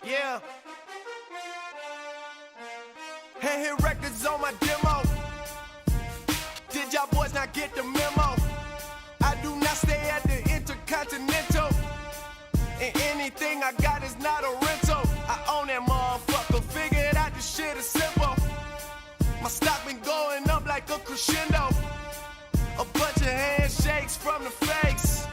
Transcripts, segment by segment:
Yeah. Hit records on my demo. Did y'all boys not get the memo? I do not stay at the Intercontinental, and anything I got is not a rental. I own that motherfucker, figured out this shit is simple. My stock been going up like a crescendo. A bunch of handshakes from the fakes,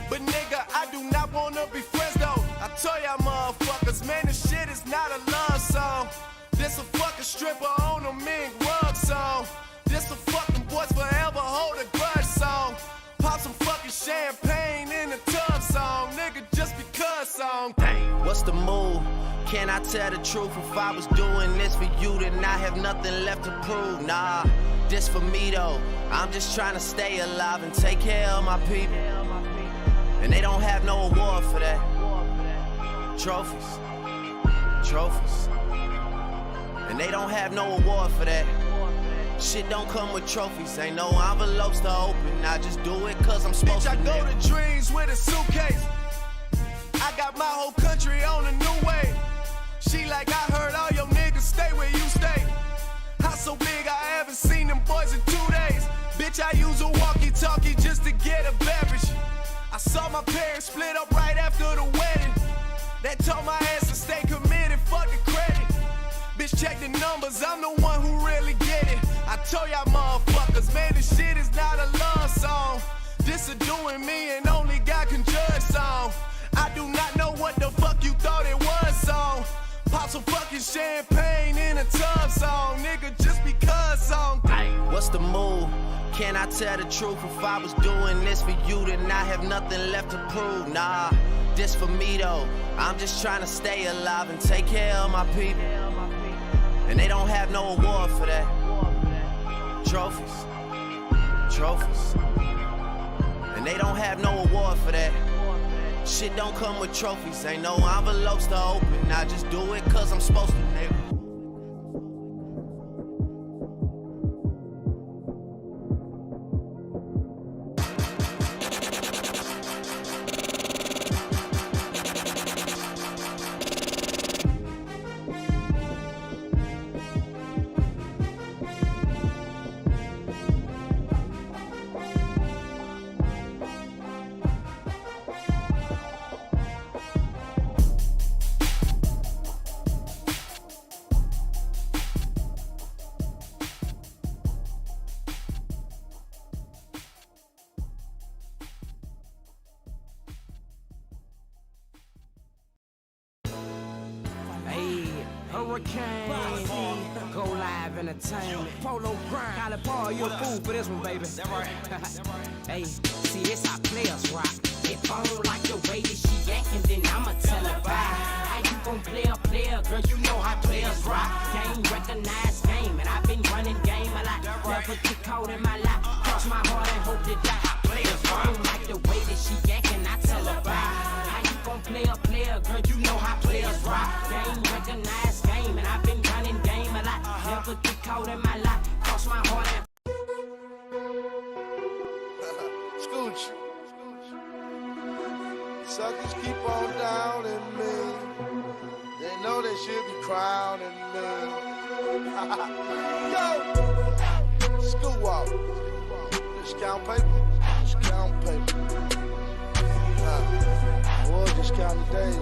but nigga, I do not wanna be friends though. I tell y'all motherfuckers, man, this shit is not a love song. This a fucking stripper on a mink rug song. This a fucking boys forever hold a grudge song. Pop some fucking champagne in the tub song. Nigga, just because song. Dang, what's the move? Can I tell the truth? If I was doing this for you, then I have nothing left to prove. Nah, this for me though. I'm just trying to stay alive and take care of my people. And they don't have no award for that. Trophies. And they don't have no award for that. Shit don't come with trophies, ain't no envelopes to open. I just do it cause I'm supposed to. Bitch, I go to dreams with a suitcase. I got my whole country on a new wave. She like, I heard all your niggas stay where you stay. House so big I haven't seen them boys in 2 days. Bitch, I use a walkie-talkie just to get a beverage. I saw my parents split up right after the wedding. That told my ass to stay committed, fuck the credit. Bitch, check the numbers, I'm the one who really get it. I told y'all motherfuckers, man, this shit is not a love song. This a doing me and only God can judge song. I do not know what the fuck you thought it was song. Pop some fucking champagne in a tub song. Nigga, just because song. What's the move? Can I tell the truth? If I was doing this for you, then I have nothing left to prove. Nah, this for me though. I'm just trying to stay alive and take care of my people. And they don't have no award for that. Trophies. And they don't have no award for that. Shit don't come with trophies, ain't no envelopes to open. I just do it cause I'm supposed to, nigga. Go live entertainment, polo grind. Collar Paul, you a fool for this one, baby. That right. Hey, see this how players rock. If I don't like the way that she actin', then I'ma tell her bye. How you gon' play a player, girl? You know how players rock. Game recognized game, and I've been running game a lot. Never get caught in my life. Cross my heart and hope to die. How players rock. I don't like the way that she actin', I tell her bye. How you gon' play a player, girl? You know how players rock. Game recognized game, and I've been running game a lot. Never get caught in my life. Cross my heart and Scooch. Suckers keep on downing me. They know they should be crowning me. Yo! Scoot walk. Just count paper. Just count paper. I was just counting days.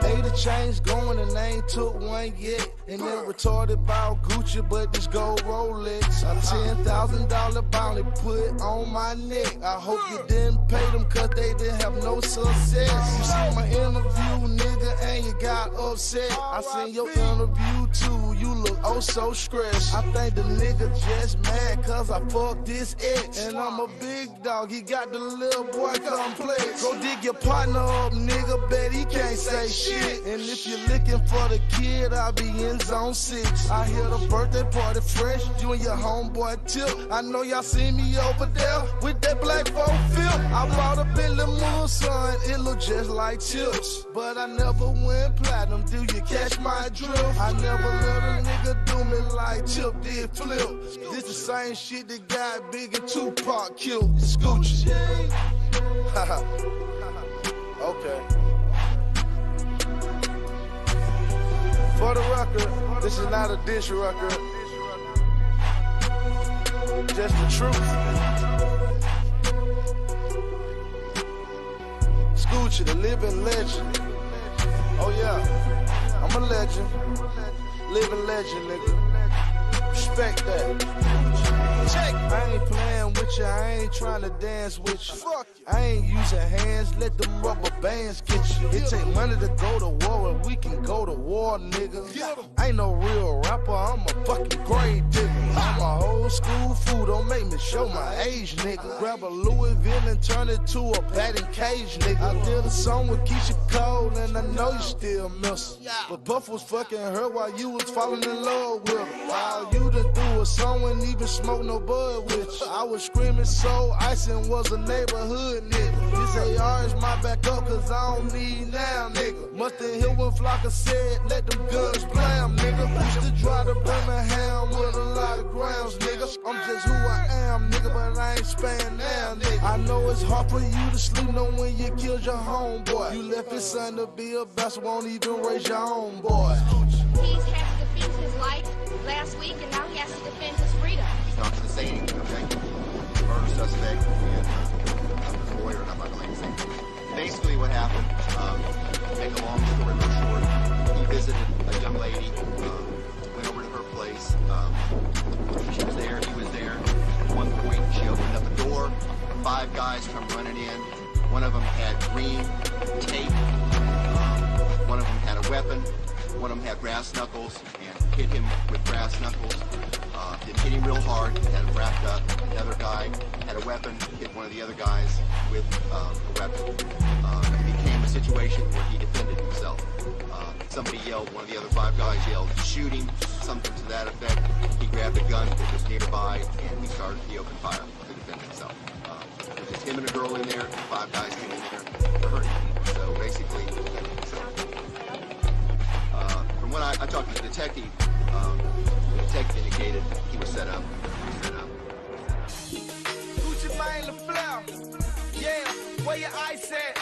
80 chains going and they ain't took one yet. And they retarded about Gucci, but this gold Rolex. A $10,000 bounty put on my neck. I hope you didn't pay them cause they didn't have no success. You see my interview, nigga, and you got upset. I seen your interview too, you look oh so stressed. I think the nigga just mad cause I fucked this ex. And I'm a big dog, he got the little boy complex. Go dig your partner up, nigga, bet he can't say shit. And if you're looking for the kid, I'll be in zone 6. I hear the birthday party fresh, you and your homeboy Tip. I know y'all see me over there with that black folk feel. I bought a Bentley Mulsanne, it look just like chips. But I never went platinum, do you catch my drift? I never let a nigga do me like Chip did Flip. This the same shit that got Big and Tupac killed. Scoochie. Okay. For the record, this is not a dish record. Just the truth. Scoochie, the living legend. Oh yeah, I'm a legend. Living legend, nigga. Respect that. Check. I ain't playing with you, I ain't trying to dance with you. Fuck you. I ain't using hands, let them rubber bands get you. It take money to go to war, and we can go to war, nigga. I ain't no real rapper, I'm a fucking grave digger. I'm a old school fool, don't make me show my age, nigga. Grab a Louisville and turn it to a batting cage, nigga. I did a song with Keisha Cole, and I know you still miss her. But Puff was fucking her while you was falling in love with her. All you to do was song and even smoke no bud with you. I was screaming so ice and was a neighborhood nigga. This AR is my backup cause I don't need now, nigga. Must've hit when Flocka said, let them guns blam, nigga. Used to drive to Birmingham with a lot of grounds, nigga. I'm just who I am, nigga, but I ain't span now, nigga. I know it's hard for you to sleep knowing you killed your homeboy. You left his son to be a bastard, won't even raise your own boy. He's had to defend his life last week, and now he has to defend his freedom. He's not going to say anything, okay? Murder suspect and his lawyer, and I'm not going to say anything. Basically what happened, make a long story real short, he visited a young lady, went over to her place. She was there, he was there. At one point, she opened up the door. 5 guys come running in. One of them had green tape. One of them had a weapon. One of them had brass knuckles and hit him with brass knuckles. Didn't hit him real hard, had him wrapped up. Another guy had a weapon, hit one of the other guys with a weapon. It became a situation where he defended himself. Somebody yelled, one of the other 5 guys yelled, shoot him, something to that effect. He grabbed a gun that was nearby and he opened fire to defend himself. There was just him and a girl in there, 5 guys came in there to hurt him. So basically, he defended himself. From what I talked to the detective indicated he was set up. Gucci Mane, LaFleur. Yeah, where your ice at?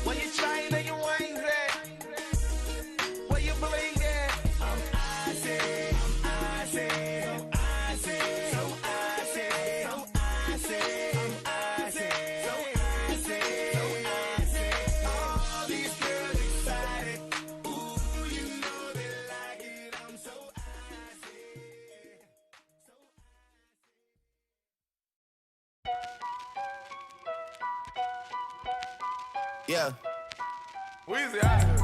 Where your chain and your wings at? Where your bling at? I'm icy, I'm icy, so icy, so icy, so icy, I'm icy, so icy, so icy. All these girls excited. Ooh, you know they like it. I'm so icy. Yeah. Weezy out here.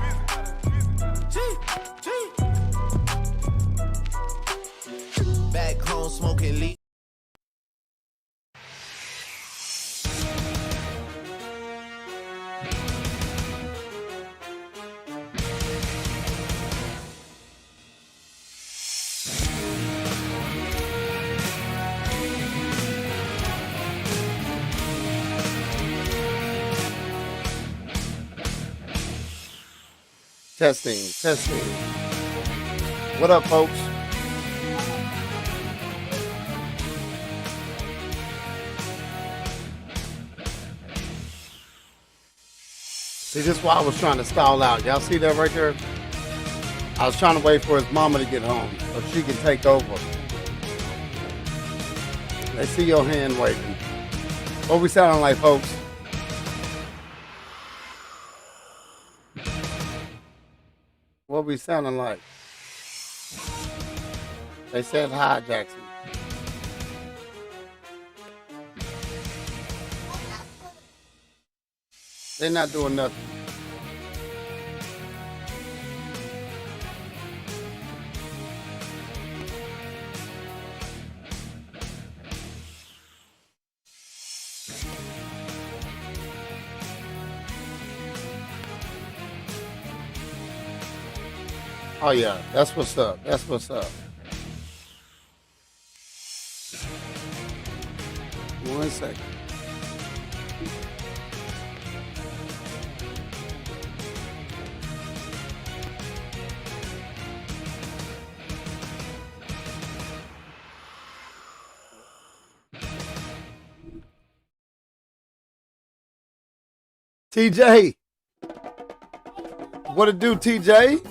Back home smoking leaf. Testing. What up, folks? See, this is why I was trying to stall out. Y'all see that right there? I was trying to wait for his mama to get home so she can take over. They see your hand waving. What we sounding like, folks? What we sounding like? They said hi, Jackson. They're not doing nothing. Oh yeah, that's what's up. That's what's up. 1 second. TJ. What it do, TJ?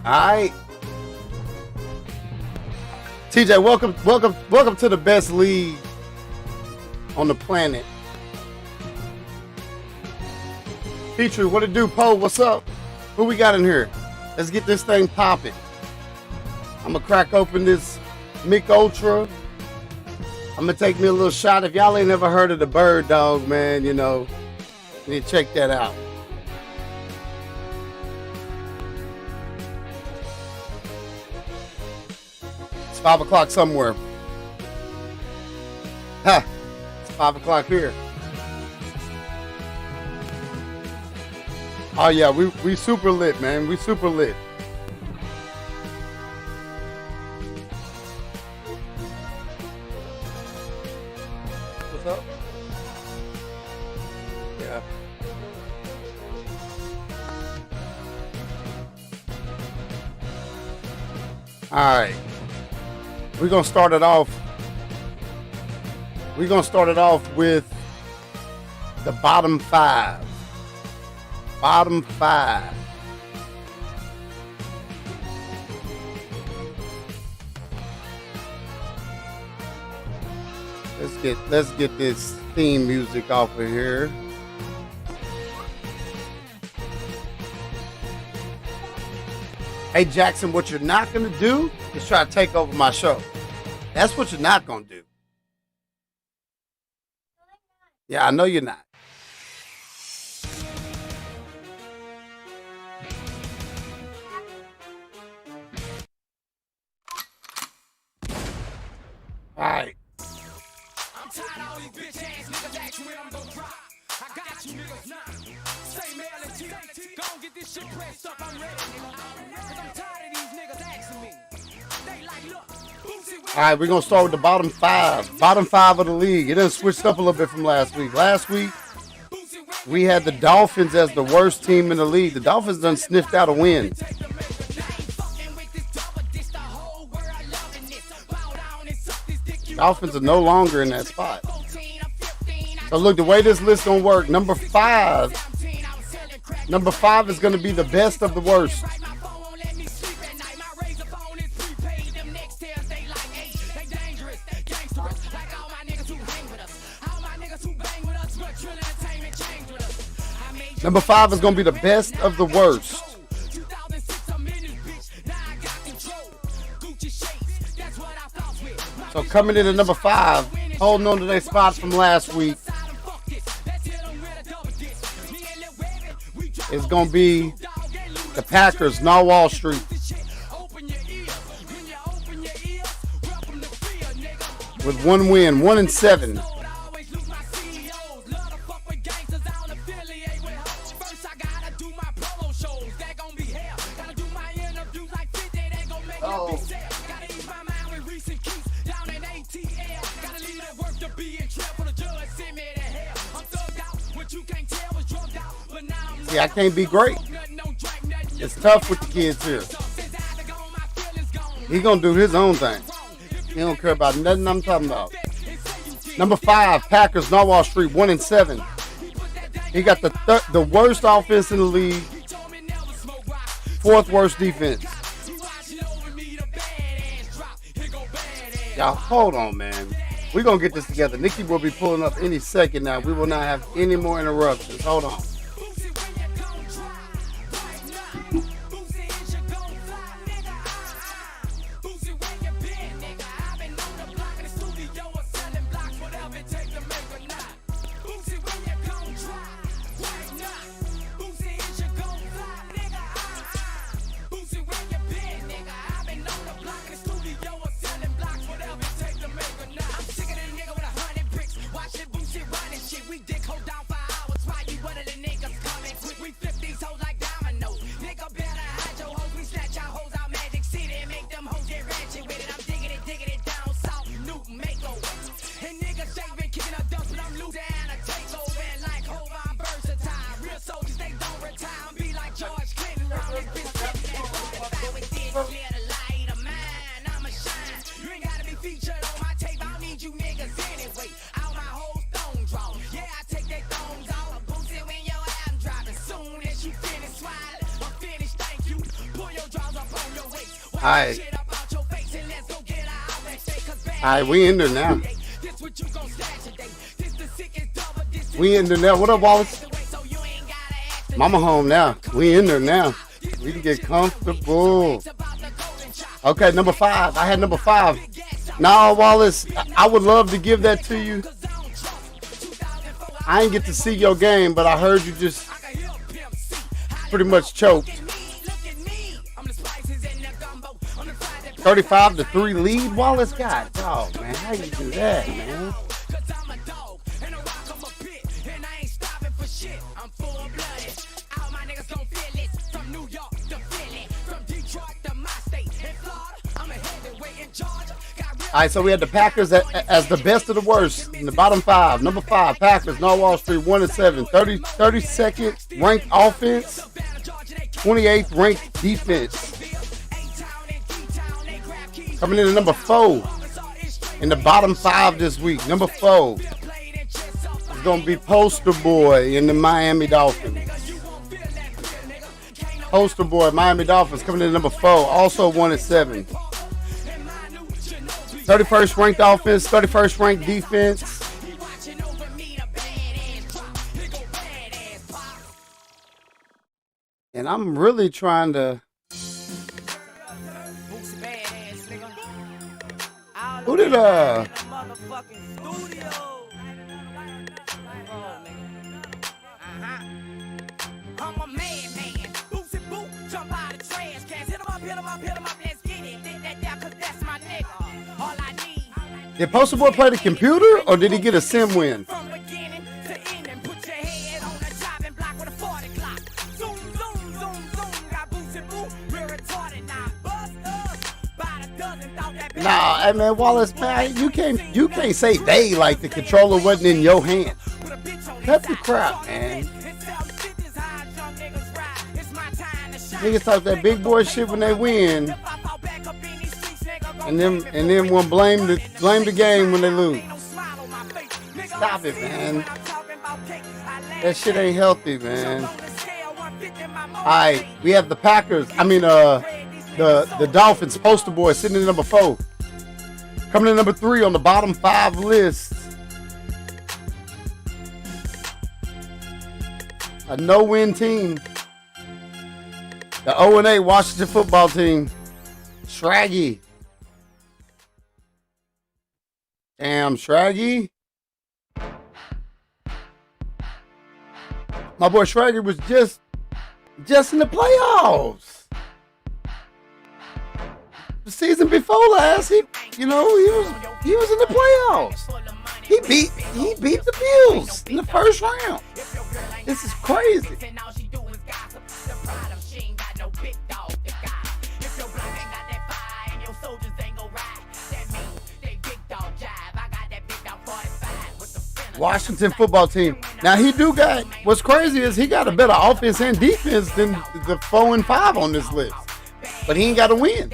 All right. TJ, welcome to the best league on the planet. Petrie, what it do, Poe? What's up? Who we got in here? Let's get this thing popping. I'm gonna crack open this Mick Ultra. I'm gonna take me a little shot. If y'all ain't never heard of the Bird Dog, man, you know, you need to check that out. It's 5 o'clock somewhere. Ha! It's 5 o'clock here. Oh yeah, we super lit, man. We super lit. What's up? Yeah. All right. We're gonna start it off. We're gonna start it off with the bottom five. Bottom five. Let's get this theme music off of here. Hey Jackson, what you're not gonna do is try to take over my show. That's what you're not gonna do. Yeah, I know you're not. All right. I'm tired of all these bitch ass niggas asking when I'm gonna drop. I got you niggas now. Say mail and T. Go and get this shit pressed up. I'm ready, nigga. Cause I'm tired of these niggas asking me. They like, look. All right, we're gonna start with the bottom five. Bottom five of the league. It done switched up a little bit from last week. Last week, we had the Dolphins as the worst team in the league. The Dolphins done sniffed out a win. Dolphins are no longer in that spot. So look, the way this list gonna work, number five is gonna be the best of the worst. Number five is gonna be the best of the worst. So coming in at number five, holding on to their spot from last week, is going to be the Packers, not Wall Street. With one win, 1-7. Oh. See, I can't be great. It's tough with the kids here. He gonna do his own thing. He don't care about nothing I'm talking about. Number five, Packers, not Wall Street, 1-7. He got the worst offense in the league, fourth worst defense. Y'all, hold on, man. We're going to get this together. Nikki will be pulling up any second now. We will not have any more interruptions. Hold on. We dick hold down for hours while you wetter than Alright. Alright, we in there now. We in there now. What up, Wallace? Mama home now. We in there now. We can get comfortable. Okay, number 5. I had number 5. Now, Wallace, I would love to give that to you. I didn't get to see your game, but I heard you just pretty much choked. 35-3 lead, Wallace. God, dog, man, how you do that, man? All right, so we had the Packers as the best of the worst in the bottom 5. Number 5, Packers, North Wall Street, 1-7. 32nd ranked offense, 28th ranked defense. Coming in at number 4 in the bottom 5 this week. Number 4 is going to be Poster Boy in the Miami Dolphins. Poster Boy, Miami Dolphins, coming in at number 4, also 1-7. 31st ranked offense, 31st ranked defense. And I'm really trying to. Who did Did Poster Boy play the computer or did he get a sim win? Nah, hey man, Wallace, man, you can't say they like the controller wasn't in your hand. Cut the crap, man. Niggas talk that big boy shit when they win, and then want blame the game when they lose. Stop it, man. That shit ain't healthy, man. All right, we have the Packers. The Dolphins. Poster Boy sitting in number 4. Coming in number 3 on the bottom 5 list. A no-win team. The 0-8 Washington football team. Shraggy. Damn, Shraggy. My boy Shraggy was just in the playoffs. The season before last, he was in the playoffs. He beat the Bills in the first round. This is crazy. Washington football team. Now what's crazy is he got a better offense and defense than the 4 and 5 on this list. But he ain't got to win.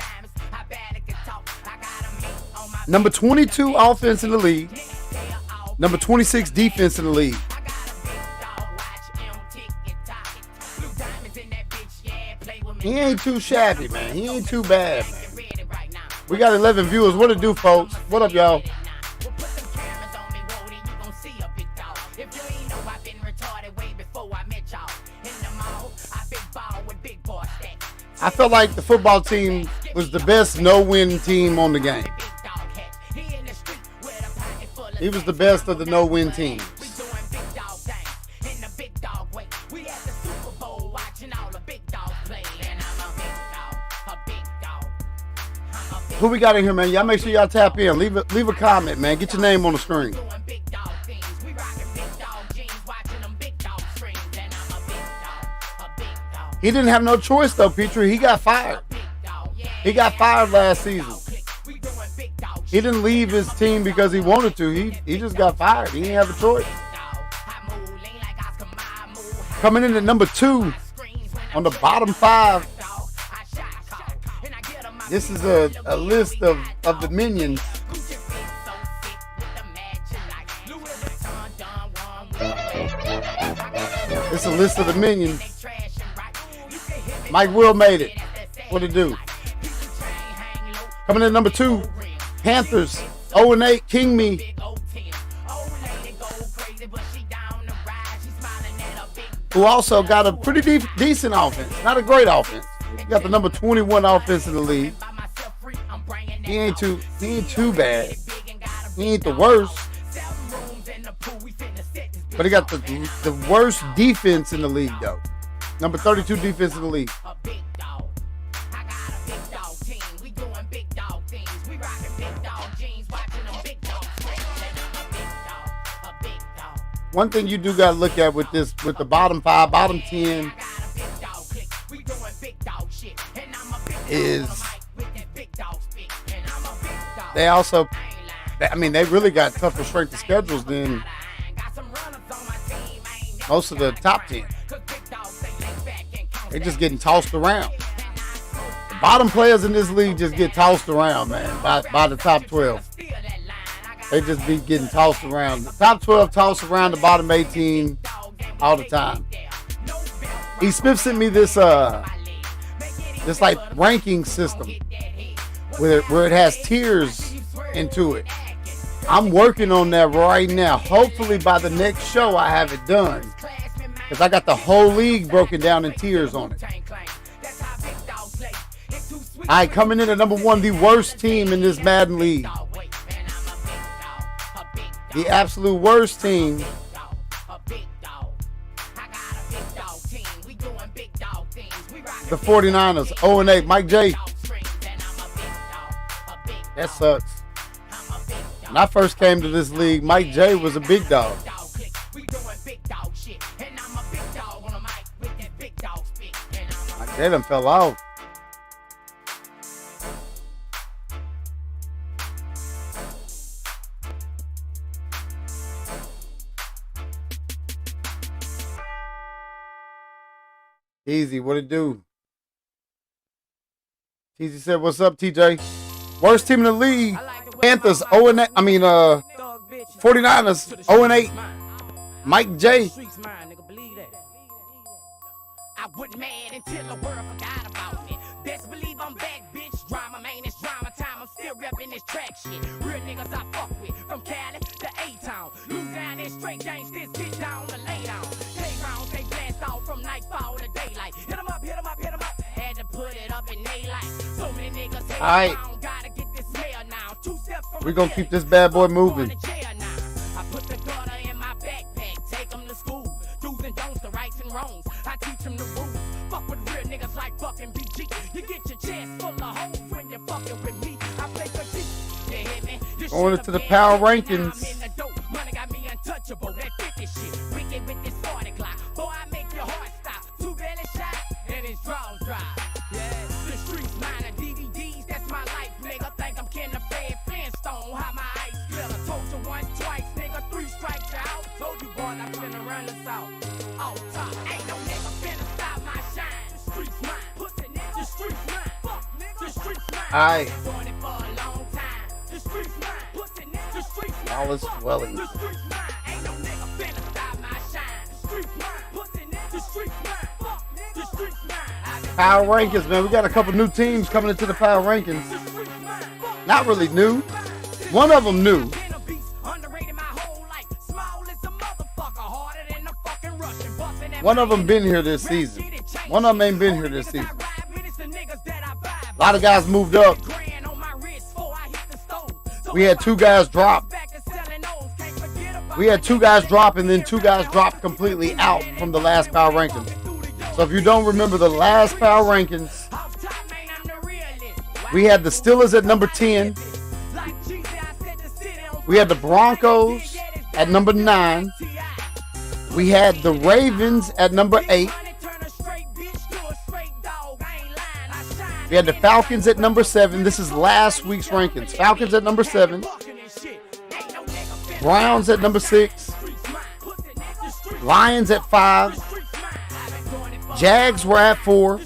Number 22 offense in the league. Number 26 defense in the league. He ain't too shabby, man. He ain't too bad, man. We got 11 viewers. What it do, folks? What up, y'all? I felt like the football team was the best no-win team on the game. He was the best of the no-win teams. Who we got in here, man? Y'all make sure y'all tap in. Leave a comment, man. Get your name on the screen. He didn't have no choice, though, Petrie. He got fired. He got fired last season. He didn't leave his team because he wanted to. He just got fired. He didn't have a choice. Coming in at number 2 on the bottom 5. This is a list of the minions. It's a list of the minions. Mike Will made it. What it do? Coming in number 2, Panthers 0-8, King Me. Who also got a pretty decent offense. Not a great offense. He got the number 21 offense in the league. He ain't too bad. He ain't the worst. But he got the worst defense in the league, though. Number 32 defense in the league. One thing you do got to look at with the bottom 5, bottom 10, is they also, they really got tougher strength of schedules than most of the top 10. They're just getting tossed around. The bottom players in this league just get tossed around, man, by the top 12. They just be getting tossed around. The top 12 tossed around the bottom 18 all the time. E. Smith sent me this like ranking system where it has tiers into it. I'm working on that right now. Hopefully by the next show I have it done, because I got the whole league broken down in tiers on it. All right, coming in at number 1, the worst team in this Madden league. The absolute worst team. The 49ers, 0-8. Mike J. That sucks. When I first came to this league, Mike J was a big dog. Mike J done fell off. Easy, what it do? Easy said, "What's up, TJ?" Worst team in the league. Panthers 0-8. 49ers 0-8. Mike J. I went mad until the world forgot about me. Best believe I'm back, bitch. Drama, man, it's drama time. I'm still repping this track shit. Real niggas I fuck with. From Cali to A-Town. Lose down and straight gangsters get down to lay down. K-rounds, they blast off from nightfall to daylight. Hit 'em up, hit 'em up, hit 'em up. Had to put it up in daylight. So many niggas hate around. Gotta get this mail now. 2 steps from we gonna keep this bad boy moving. I put the daughter in my backpack. Take 'em to school. Do's and don'ts, the rights and wrongs. I teach 'em the rules. Fuck with real niggas like fucking BG. You get your chest full of hoes when you're fucking with me. I play for G. You hear me? Going into the power rankings. Money got me untouchable. That 50 shit. Wicked with this 40 clock. Boy, I make your heart stop. 2 belly shots and his draws dry. Yeah, the streets mine are DVDs. That's my life, nigga. Think I'm Ken the Fed Flintstone. How my ice glitter. Told you once, twice, nigga. 3 strikes out. Told you, boy, I'm finna run this out. Off top. Ain't no nigga finna stop my shine. The streets mine. Pussy nigga. The streets mine. Fuck nigga. The streets mine. Aight. Doing it for a long time. The streets mine. Pussy nigga. The streets mine. All is dwelling. The streets mine. Ain't no nigga finna stop my shine. The streets mine. Pussy nigga. The streets mine. Fuck nigga. The streets mine. Power rankings, man. We got a couple new teams coming into the power rankings. Not really new. One of them new. One of them been here this season. One of them ain't been here this season. A lot of guys moved up. We had 2 guys drop. We had 2 guys drop, and then 2 guys dropped completely out from the last power rankings. So if you don't remember the last power rankings, we had the Steelers at number 10. We had the Broncos at number 9. We had the Ravens at number 8. We had the Falcons at number 7. This is last week's rankings. Falcons at number 7. Browns at number 6. Lions at 5. Jags were at 4.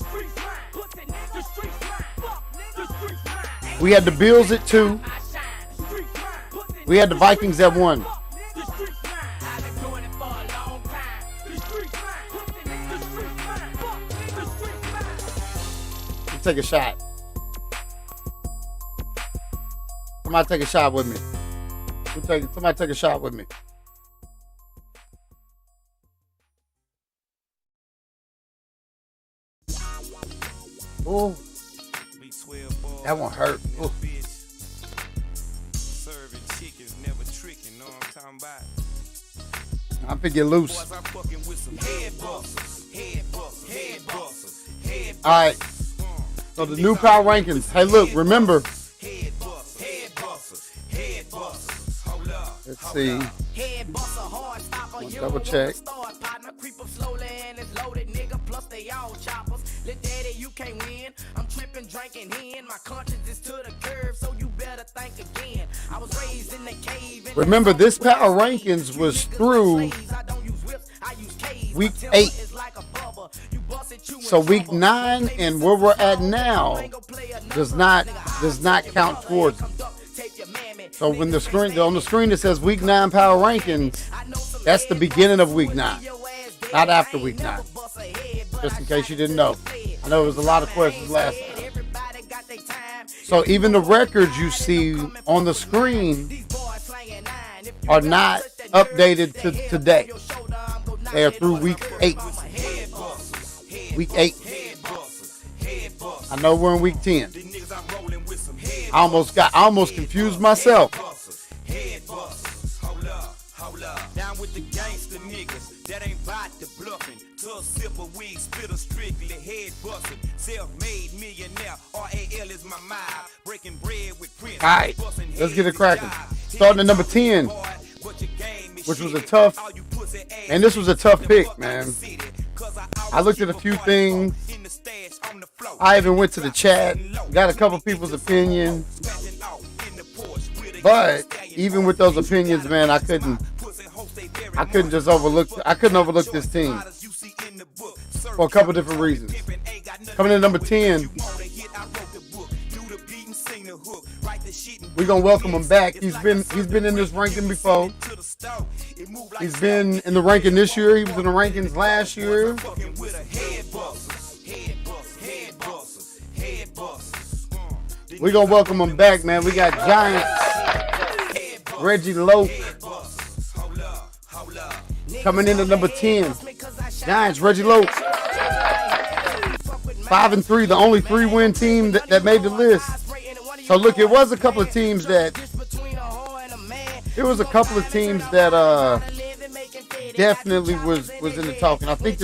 We had the Bills at 2. We had the Vikings at 1. Let's take a shot. Somebody take a shot with me. Somebody take a shot with me. Oh, that one hurt. Ooh. I'm finna get loose. All right. So the new power rankings. Hey, look, remember. Let's see. Double check. Remember, this power rankings was through week 8. So week 9 and where we're at now does not count towards it. So when on the screen it says week 9 power rankings, that's the beginning of week 9, not after week 9. Just in case you didn't know. I know there was a lot of questions last time. So even the records you see on the screen are not updated to today. They are through week 8. Week 8. I know we're in week 10. I almost confused myself. Down with the gangster niggas that ain't bought the bluffing. Tull sip of weed, spitter strictly head busting. Self-made millionaire, RAL is my mind. Breaking bread with Prince. All right, let's get it cracking. Starting at number 10, which was a tough, and this was a tough pick, man. I looked at a few things. I even went to the chat, got a couple people's opinions. But even with those opinions, man, I couldn't overlook this team for a couple different reasons. Coming in number 10, we're gonna welcome him back. He's been in this ranking before. He's been in the ranking this year. He was in the rankings last year. We're gonna welcome him back, man. We got Giants Reggie Loke coming in at number 10. Giants Reggie Loke, 5-3, the only 3-win team that made the list. So look, it was a couple of teams that definitely was in the talking. I think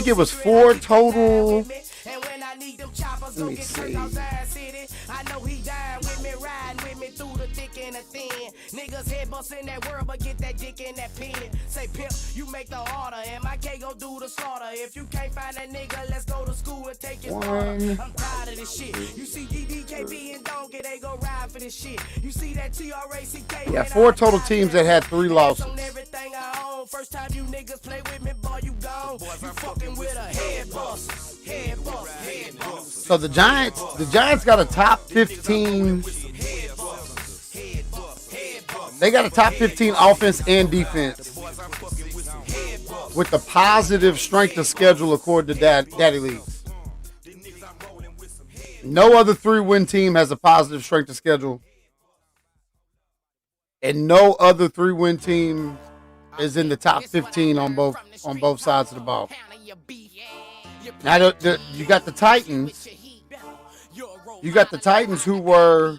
it was 4 total. Let me see. I know he died with me, riding with me through the thick and the thin. Niggas head bustin' that world, but get that dick in that pen. Say, pimp, you make the order, and my K go do the slaughter. If you can't find that nigga, let's go to school and take his order. I'm tired of this shit. You see DDKB and Donkey, they go ride for this shit. You see that TRACK. Yeah, 4 total teams that had 3 losses. First time you niggas play with me, boy, you gone. You fucking with a head bust. So the Giants got a top 15. They got a top 15 offense and defense with the positive strength of schedule according to Daddy Leagues. No other 3-win team has a positive strength of schedule, and no other 3-win team is in the top 15 on both sides of the ball. Now you got the Titans. You got the Titans, who were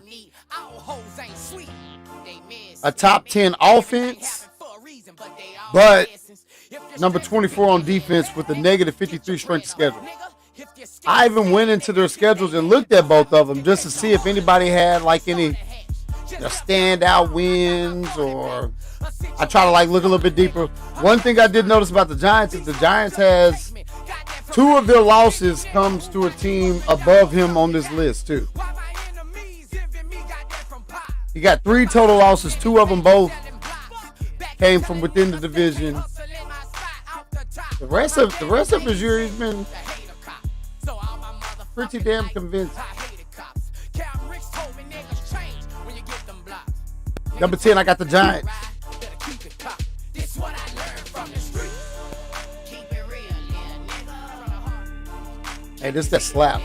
a top 10 offense, but number 24 on defense with a negative 53 strength schedule. I even went into their schedules and looked at both of them just to see if anybody had like any standout wins, or I try to like look a little bit deeper. One thing I did notice about the Giants is the Giants has 2 of their losses comes to a team above him on this list too. He got 3 total losses. 2 of them both came from within the division. The rest of his year, he's been pretty damn convincing. Number 10, I got the Giants. Hey, this is that slap.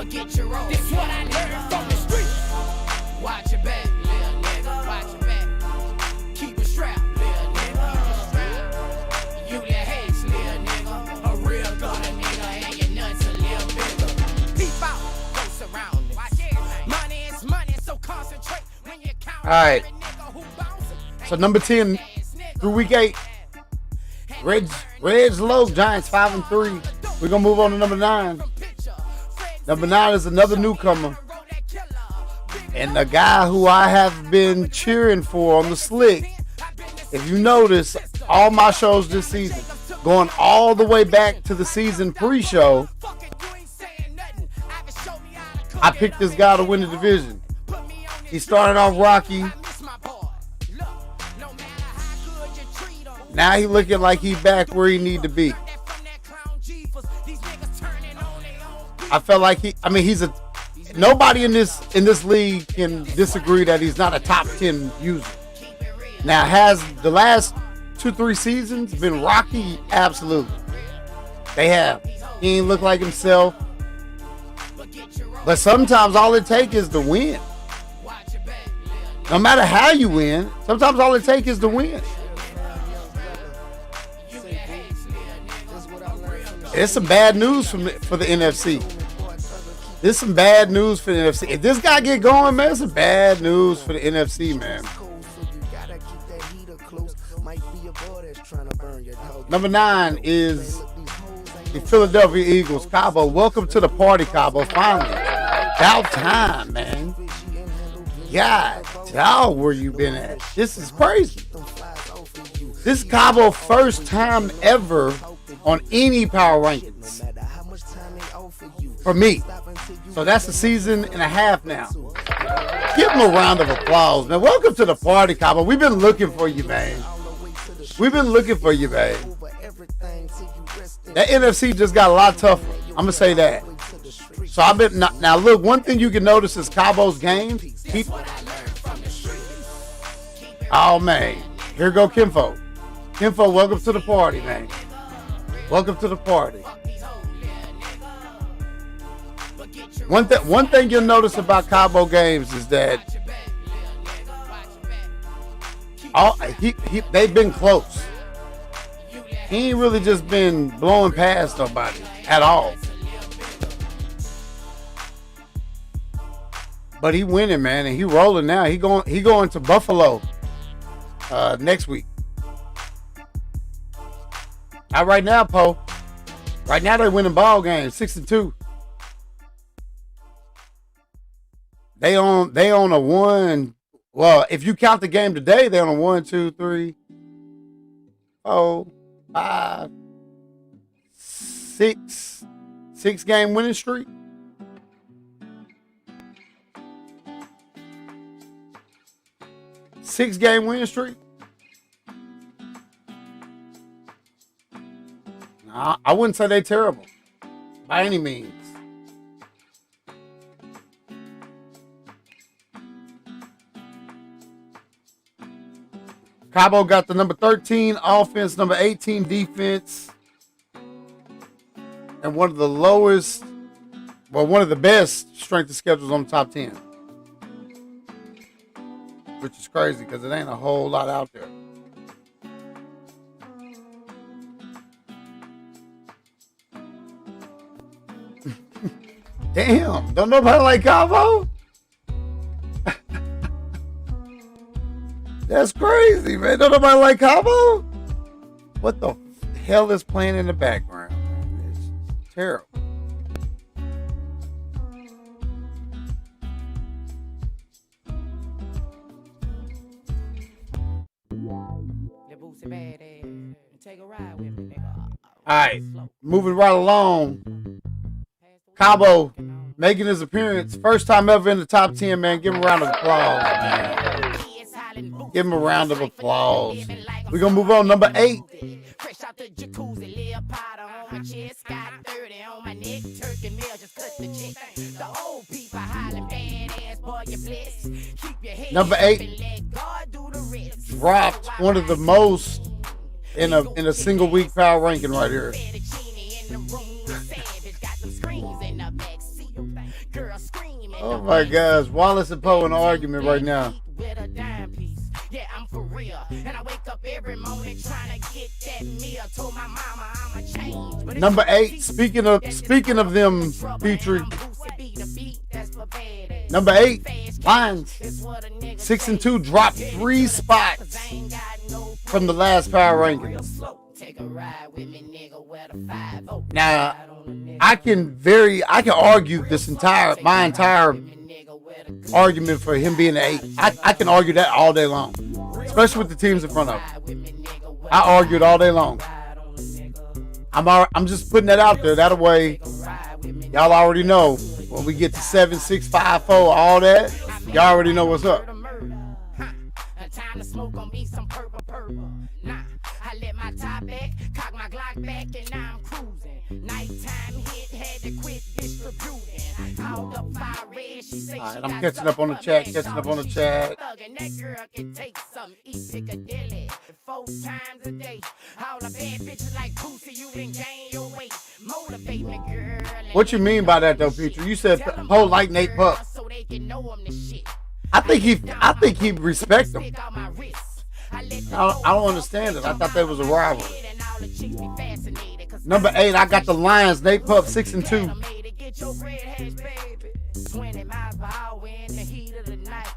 Forget your role. This what I learned from the street. Watch your back, little nigga. Watch your back. Keep it strapped, little nigga. You the hates, little nigga. A real gunner nigga, and your nuts a little bigger. Peep out, go surround it. Money is money, so concentrate when you count. All right. So number 10 through week 8. Reds low, Giants 5-3. We're gonna move on to number 9. Number 9 is another newcomer, and the guy who I have been cheering for on the slick. If you notice, all my shows this season, going all the way back to the season pre-show, I picked this guy to win the division. He started off rocky. Now he looking like he back where he need to be. I felt like nobody in this league can disagree that he's not a top 10 user. Now, has the last 2-3 seasons been rocky? Absolutely. They have. He ain't look like himself. But sometimes all it takes is to win. No matter how you win, sometimes all it takes is to win. It's some bad news for the NFC. This is some bad news for the NFC. If this guy get going, man, it's some bad news for the NFC, man. Number 9 is the Philadelphia Eagles. Cabo, welcome to the party, Cabo. Finally. About time, man. God, dog, where you been at? This is crazy. This is Cabo's first time ever on any power rankings for me. So that's a season and a half now. Give him a round of applause, man. Welcome to the party, Cabo. We've been looking for you, man. We've been looking for you, man. That NFC just got a lot tougher. I'm gonna say that. So I've been now. Look, one thing you can notice is Cabo's games. Oh man, here go Kimfo. Kimfo, welcome to the party, man. Welcome to the party. One thing you'll notice about Cabo games is that they've been close. He ain't really just been blowing past nobody at all. But he winning, man, and he rolling now. He going to Buffalo next week. Not right now, Poe. Right now they're winning ball games, 6-2. They on a 1. Well, if you count the game today, they're on a 1, 2, 3, 4, 5, 6 game winning streak. Six-game winning streak. Nah, I wouldn't say they're terrible by any means. Cabo got the number 13 offense, number 18 defense, and one of the lowest, well, one of the best strength of schedules on the top 10. Which is crazy because it ain't a whole lot out there. Damn, don't nobody like Cabo? That's crazy, man. Don't nobody like Cabo? What the hell is playing in the background? It's terrible. All right, moving right along. Cabo making his appearance. First time ever in the top 10, man. Give him a round of applause, man. Give him a round of applause. We're going to move on. Number 8. Fresh out the jacuzzi, Lil Potter on my chest, got 30 on my neck, turkey meal, just cut the check. The old people hollering badass, boy, you blessed. Keep your head number 8 and let God do the rest. Dropped one of the most in a single week power ranking right here. Oh my gosh, Wallace and Poe in an argument right now. Yeah, I'm for real. And I wake up every morning trying to get that meal. Told my mama I'ma change. Number 8, speaking of them, Petrie. Number 8, Lions. 6-2, dropped 3 spots from the last power rankings. Now, I can argue my entire argument for him being an 8. I can argue that all day long, especially with the teams in front of him. I argued all day long. I'm just putting that out there. That way, y'all already know when we get to 7, 6, 5, 4, all that. Y'all already know what's up. Time to smoke on me some purple. Nah, I let my top back, cock my Glock back, and now I'm cruising. Nighttime hit, had to quit distributing. Called up fire red, she say all right, I'm catching up on the chat. That girl can take some, eat Piccadilly 4 times a day. All the bad bitches like pussy, you done gain your weight. Motivate me, girl. What you mean by that though, Peter? You said Poe like Nate Pup. So they can know I'm the shit. I think he respects him. I don't understand it. I thought that was a rivalry. Number 8, I got the Lions. Nate Pup 6-2. 20 miles per hour in the heat of the night.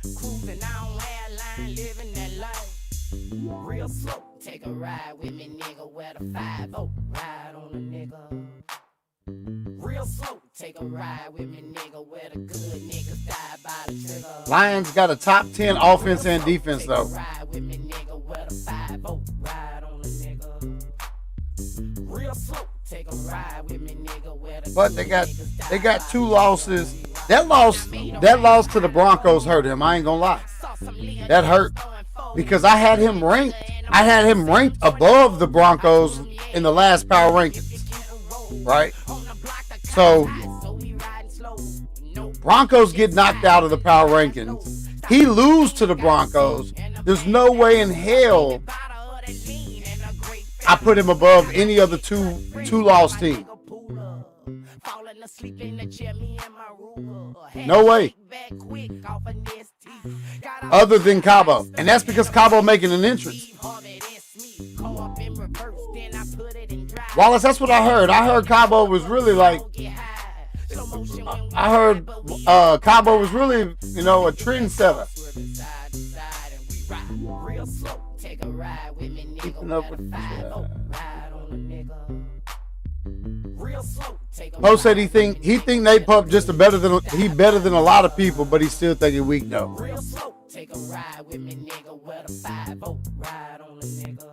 Cruising on airline, living that life. Real slow. Take a ride with me, nigga. Where the 5-0 ride on a nigga. Real slow, take a ride with me, nigga. Where the good niggas die by the trigger. Lions got a top 10 offense and defense though. Ride with me, nigga. Where the 5-0 ride on a nigga. Real slow, take a ride with me, nigga. Where the but they got 2 losses. That loss to the Broncos hurt him. I ain't gonna lie. That hurt because I had him ranked above the Broncos in the last power rankings. Right? So Broncos get knocked out of the power rankings. He loses to the Broncos. There's no way in hell I put him above any other two-loss team. No way. Other than Cabo. And that's because Cabo making an entrance. Wallace, that's what I heard. I heard Cabo was really like, Cabo was really, a trendsetter. Keeping up with Poe said he think Nate Pup better than a lot of people, but he still think he's weak though. Take a ride with me, nigga. Where the 5-0 ride on a nigga.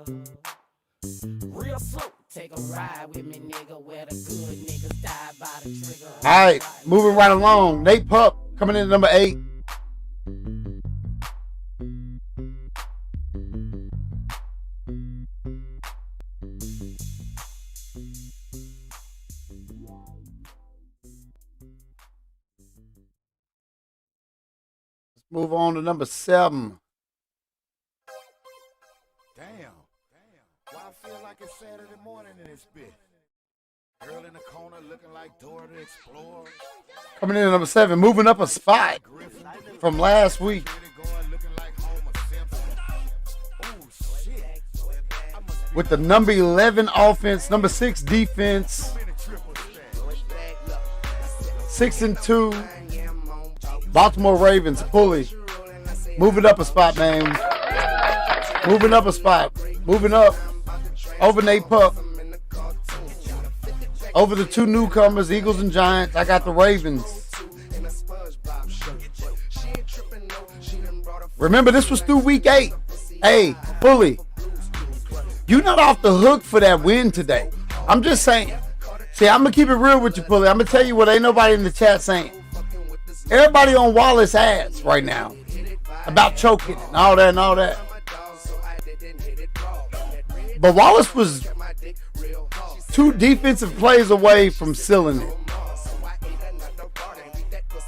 Real slow. Take a ride with me, nigga. Where the good niggas die by the trigger. All right, moving right along. Nate Pup coming in at number 8. Let's move on to number 7. Damn. Why I feel like it's Saturday morning in this bitch. Girl in the corner looking like Dora the Explorer. Coming in at number 7, moving up a spot from last week. With the number 11 offense, number 6 defense, 6-2. Baltimore Ravens, Pulley. Moving up a spot, man. Moving up a spot. Moving up. Over Nate Pup. Over the 2 newcomers, Eagles and Giants. I got the Ravens. Remember, this was through week 8. Hey, Pulley. You're not off the hook for that win today. I'm just saying. See, I'm going to keep it real with you, Pulley. I'm going to tell you what ain't nobody in the chat saying. Everybody on Wallace ass right now about choking and all that. But Wallace was 2 defensive plays away from sealing it.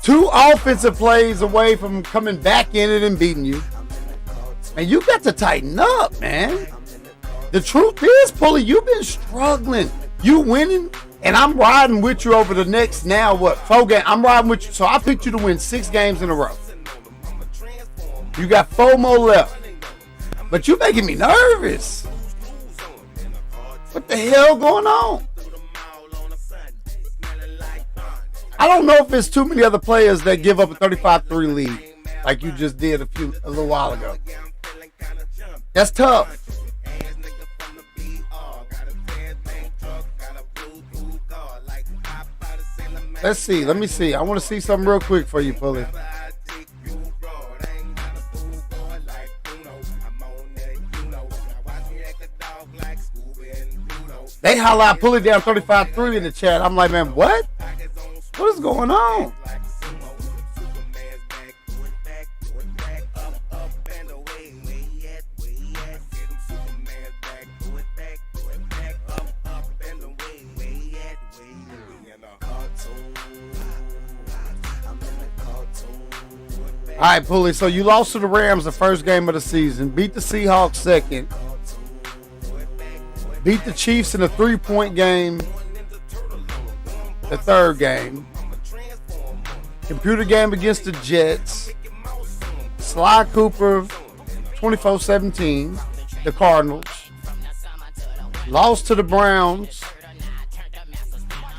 2 offensive plays away from coming back in it and beating you. And you got to tighten up, man. The truth is, Pulley, you've been struggling. You winning, And I'm riding with you over the next, now what, 4 games. I'm riding with you. So I picked you to win 6 games in a row. You got 4 more left. But you making me nervous. What the hell going on? I don't know if there's too many other players that give up a 35-3 lead like you just did a little while ago. That's tough. Let's see. Let me see. I want to see something real quick for you, Pulley. They holla out Pulley down 35-3 in the chat. I'm like, man, what? What is going on? All right, Pulley, so you lost to the Rams the first game of the season, beat the Seahawks second, beat the Chiefs in a 3-point game the third game, computer game against the Jets, Sly Cooper 24-17, the Cardinals, lost to the Browns,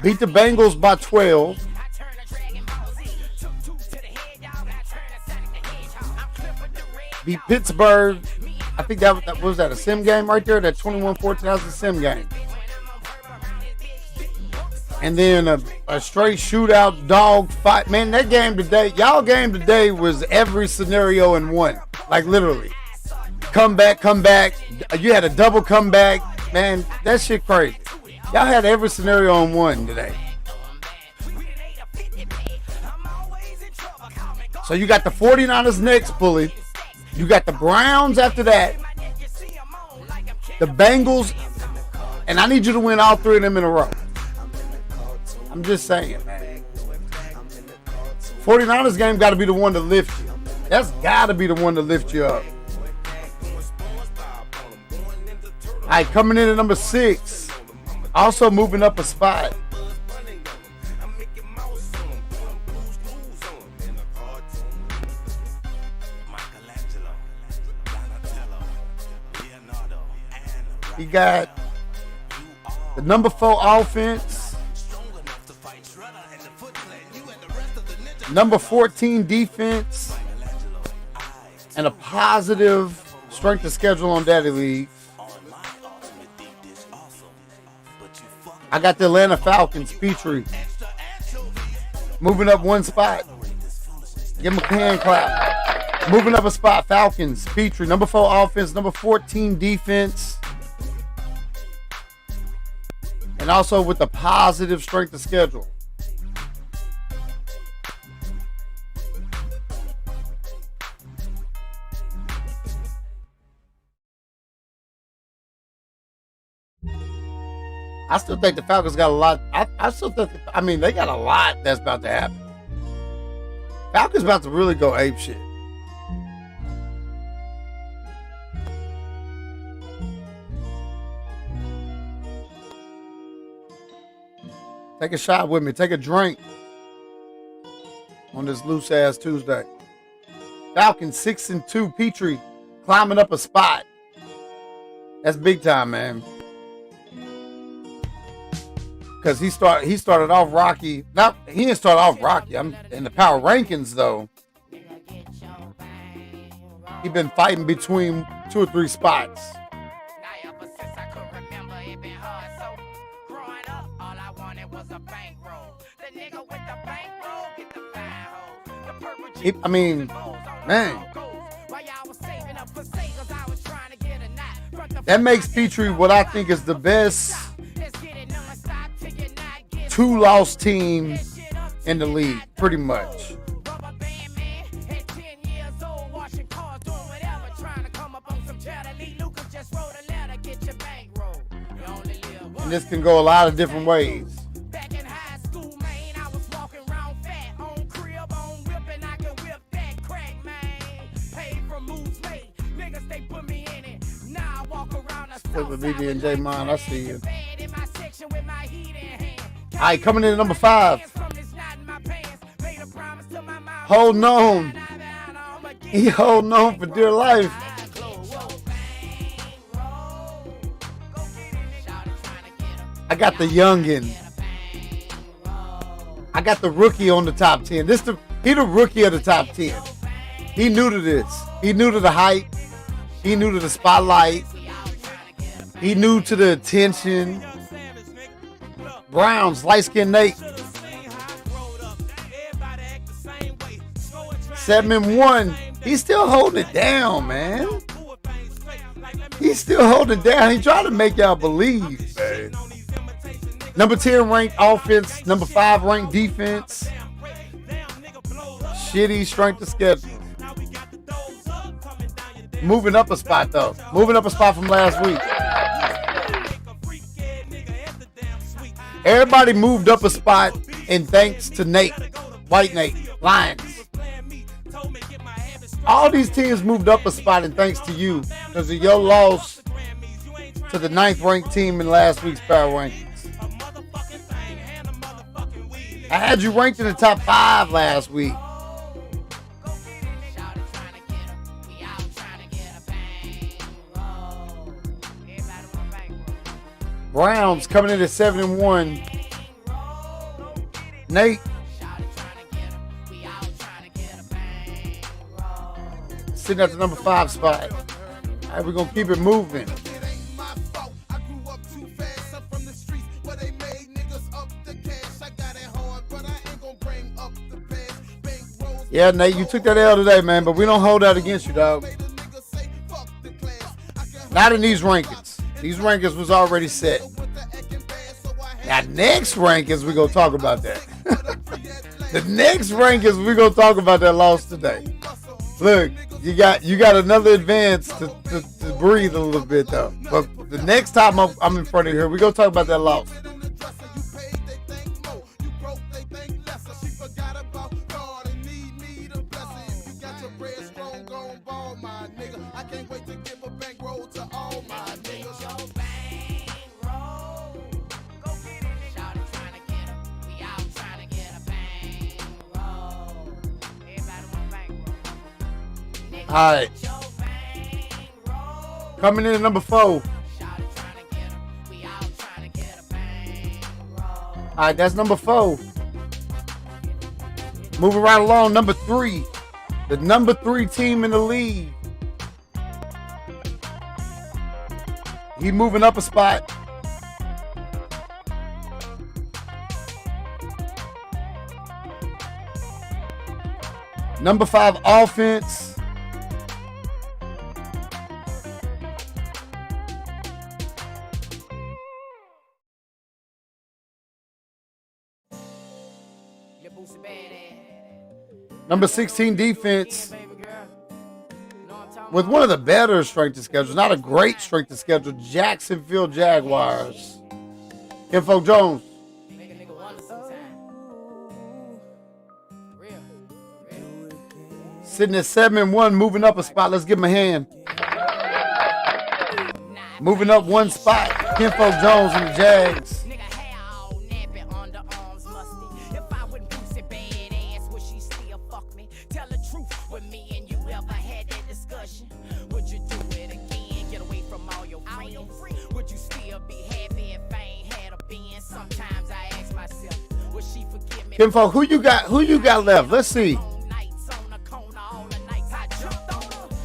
beat the Bengals by 12, beat Pittsburgh. I think that was that a sim game right there. That 21-14, that was a sim game. And then a straight shootout dog fight. Man, that game today, y'all game today was every scenario in one. Like literally. Come back. You had a double comeback. Man, that shit crazy. Y'all had every scenario in one today. So you got the 49ers next, Pulley. You got the Browns after that. The Bengals. And I need you to win all 3 of them in a row. I'm just saying, man. 49ers game got to be the one to lift you. That's got to be the one to lift you up. All right, coming in at number 6. Also moving up a spot. He got the number 4 offense. Number 14 defense. And a positive strength of schedule on Daddy League. I got the Atlanta Falcons, Petrie. Moving up 1 spot. Give him a hand clap. Moving up a spot, Falcons, Petrie. Number 4 offense, number 14 defense. And also with the positive strength of schedule. I still think the Falcons got a lot. I still think, they got a lot that's about to happen. Falcons about to really go ape shit. Take a shot with me. Take a drink on this loose ass Tuesday. Falcons 6-2. Petrie climbing up a spot. That's big time, man. Because he started off rocky. He didn't start off rocky. I'm in the power rankings though. He been fighting between 2 or 3 spots. Man. That makes Petrie what I think is the best 2-loss team in the league, pretty much. And this can go a lot of different ways. Flip a BB and J Mon, I see you. right, coming in at number 5. Holding on. He holding on for dear life. I got the youngin. I got the rookie on the top 10. He the rookie of the top 10. He new to this. He new to the hype. He new to the spotlight. He new to the attention. Browns, light-skinned Nate. 7-1. He's still holding it down, man. He's still holding it down. He trying to make y'all believe, man. Number 10 ranked offense. Number 5 ranked defense. Shitty strength of schedule. Moving up a spot, though. Moving up a spot from last week. Everybody moved up a spot, and thanks to Nate. White Nate. Lions. All these teams moved up a spot, and thanks to you, because of your loss to the 9th ranked team in last week's power rankings. I had you ranked in the top 5 last week. Browns coming in at 7-1. Nate. Sitting at the number 5 spot. All right, we're going to keep it moving. Yeah, Nate, you took that L today, man, but we don't hold that against you, dog. Not in these rankings. These rankings was already set. Now, next rankings, we're going to talk about that. The next rankings, we're going to talk about that loss today. Look, you got another advance to breathe a little bit, though. But the next time I'm in front of here, we're going to talk about that loss. All right. Coming in at number 4. All right, that's number 4. Moving right along, number 3. The number 3 team in the league. He moving up a spot. Number 5 offense. Number 16 defense. With one of the better strength of schedules, not a great strength of schedule, Jacksonville Jaguars. Kinfolk Jones. Sitting at 7-1, moving up a spot. Let's give him a hand. Moving up one spot, Kinfolk Jones and the Jags. Kinfolk, who you got left? Let's see.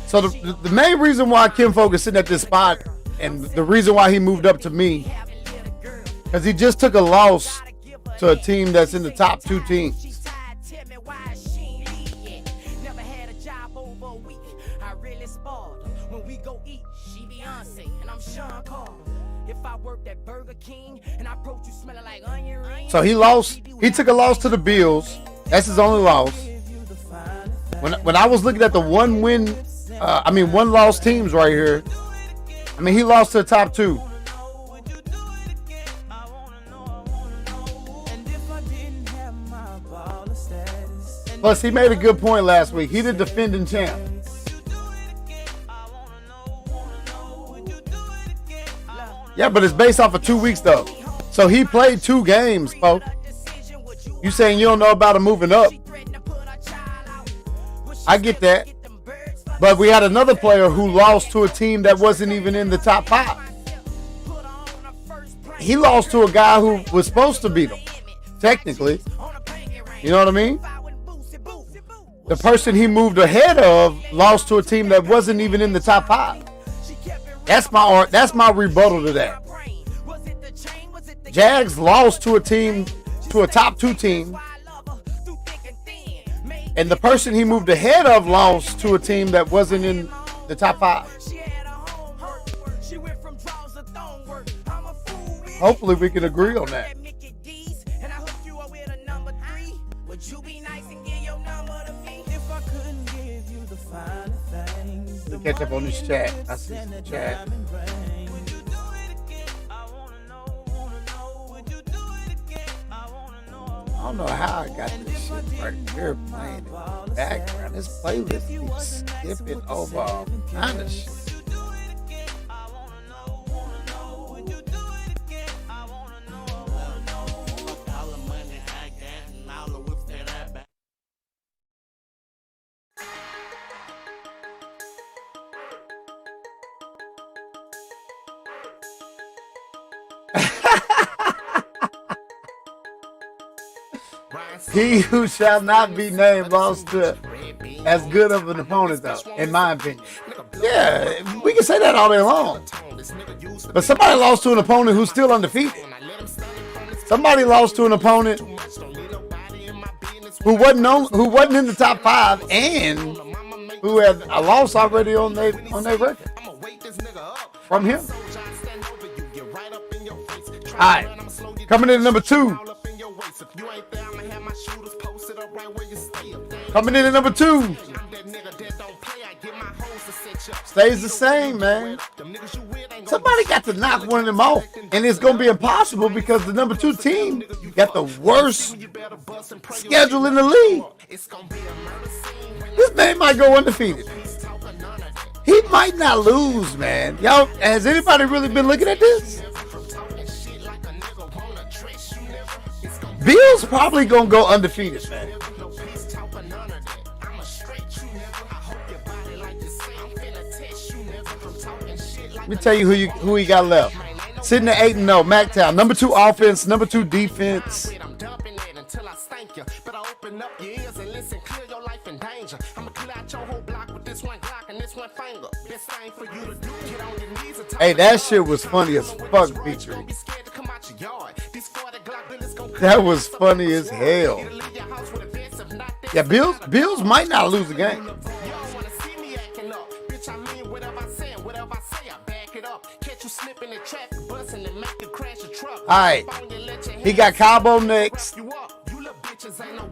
So the main reason why Kinfolk is sitting at this spot, and the reason why he moved up to me, because he just took a loss to a team that's in the top 2 teams. So he lost. He took a loss to the Bills. That's his only loss. When I was looking at the one loss teams right here, he lost to the top 2. Plus, he made a good point last week. He the defending champ. Yeah, but it's based off of 2 weeks though. So he played 2 games, folks. You saying you don't know about him moving up? I get that. But we had another player who lost to a team that wasn't even in the top 5. He lost to a guy who was supposed to beat him, technically. You know what I mean? The person he moved ahead of lost to a team that wasn't even in the top 5. That's my rebuttal to that. Jags lost to a team, to a top 2 team, and the person he moved ahead of lost to a team that wasn't in the top 5. Hopefully we can agree on that. Let me catch up on this chat. I see some chat. I don't know how I got this shit right here playing in the background. This playlist keeps skipping over all kind of shit. He who shall not be named lost to as good of an opponent, though, in my opinion. Yeah, we can say that all day long. But somebody lost to an opponent who's still undefeated. Somebody lost to an opponent who wasn't in the top 5 and who had a loss already on their record from him. All right, coming in at number 2. Coming in at number 2. Stays the same, man. Somebody got to knock one of them off. And it's going to be impossible because the number 2 team got the worst schedule in the league. This man might go undefeated. He might not lose, man. Y'all, has anybody really been looking at this? Bill's probably going to go undefeated, man. Let me tell you who he got left. Sitting at 8-0, MacTown. Number 2 offense, number 2 defense. Hey, that shit was funny as fuck, featuring. That was funny as hell. Yeah, Bills might not lose the game. All right, he got Cabo next.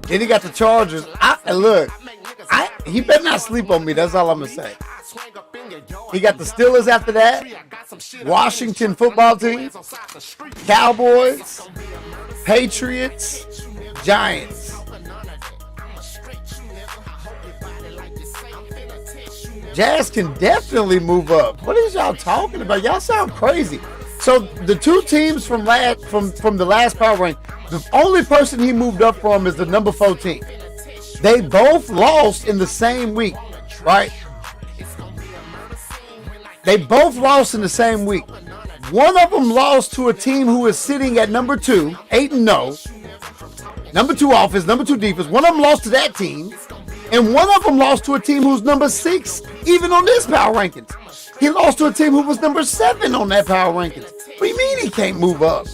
Then he got the Chargers. He better not sleep on me. That's all I'm gonna say. He got the Steelers after that. Washington football team. Cowboys. Patriots. Giants. Jazz can definitely move up. What is y'all talking about? Y'all sound crazy. So the 2 teams from the last power rank, the only person he moved up from is the number 4 team. They both lost in the same week, right? They both lost in the same week. One of them lost to a team who is sitting at number 2, 8-0. Number 2 offense, number 2 defense. One of them lost to that team. And one of them lost to a team who's number 6, even on this power rankings. He lost to a team who was number 7 on that power rankings. What do you mean he can't move up?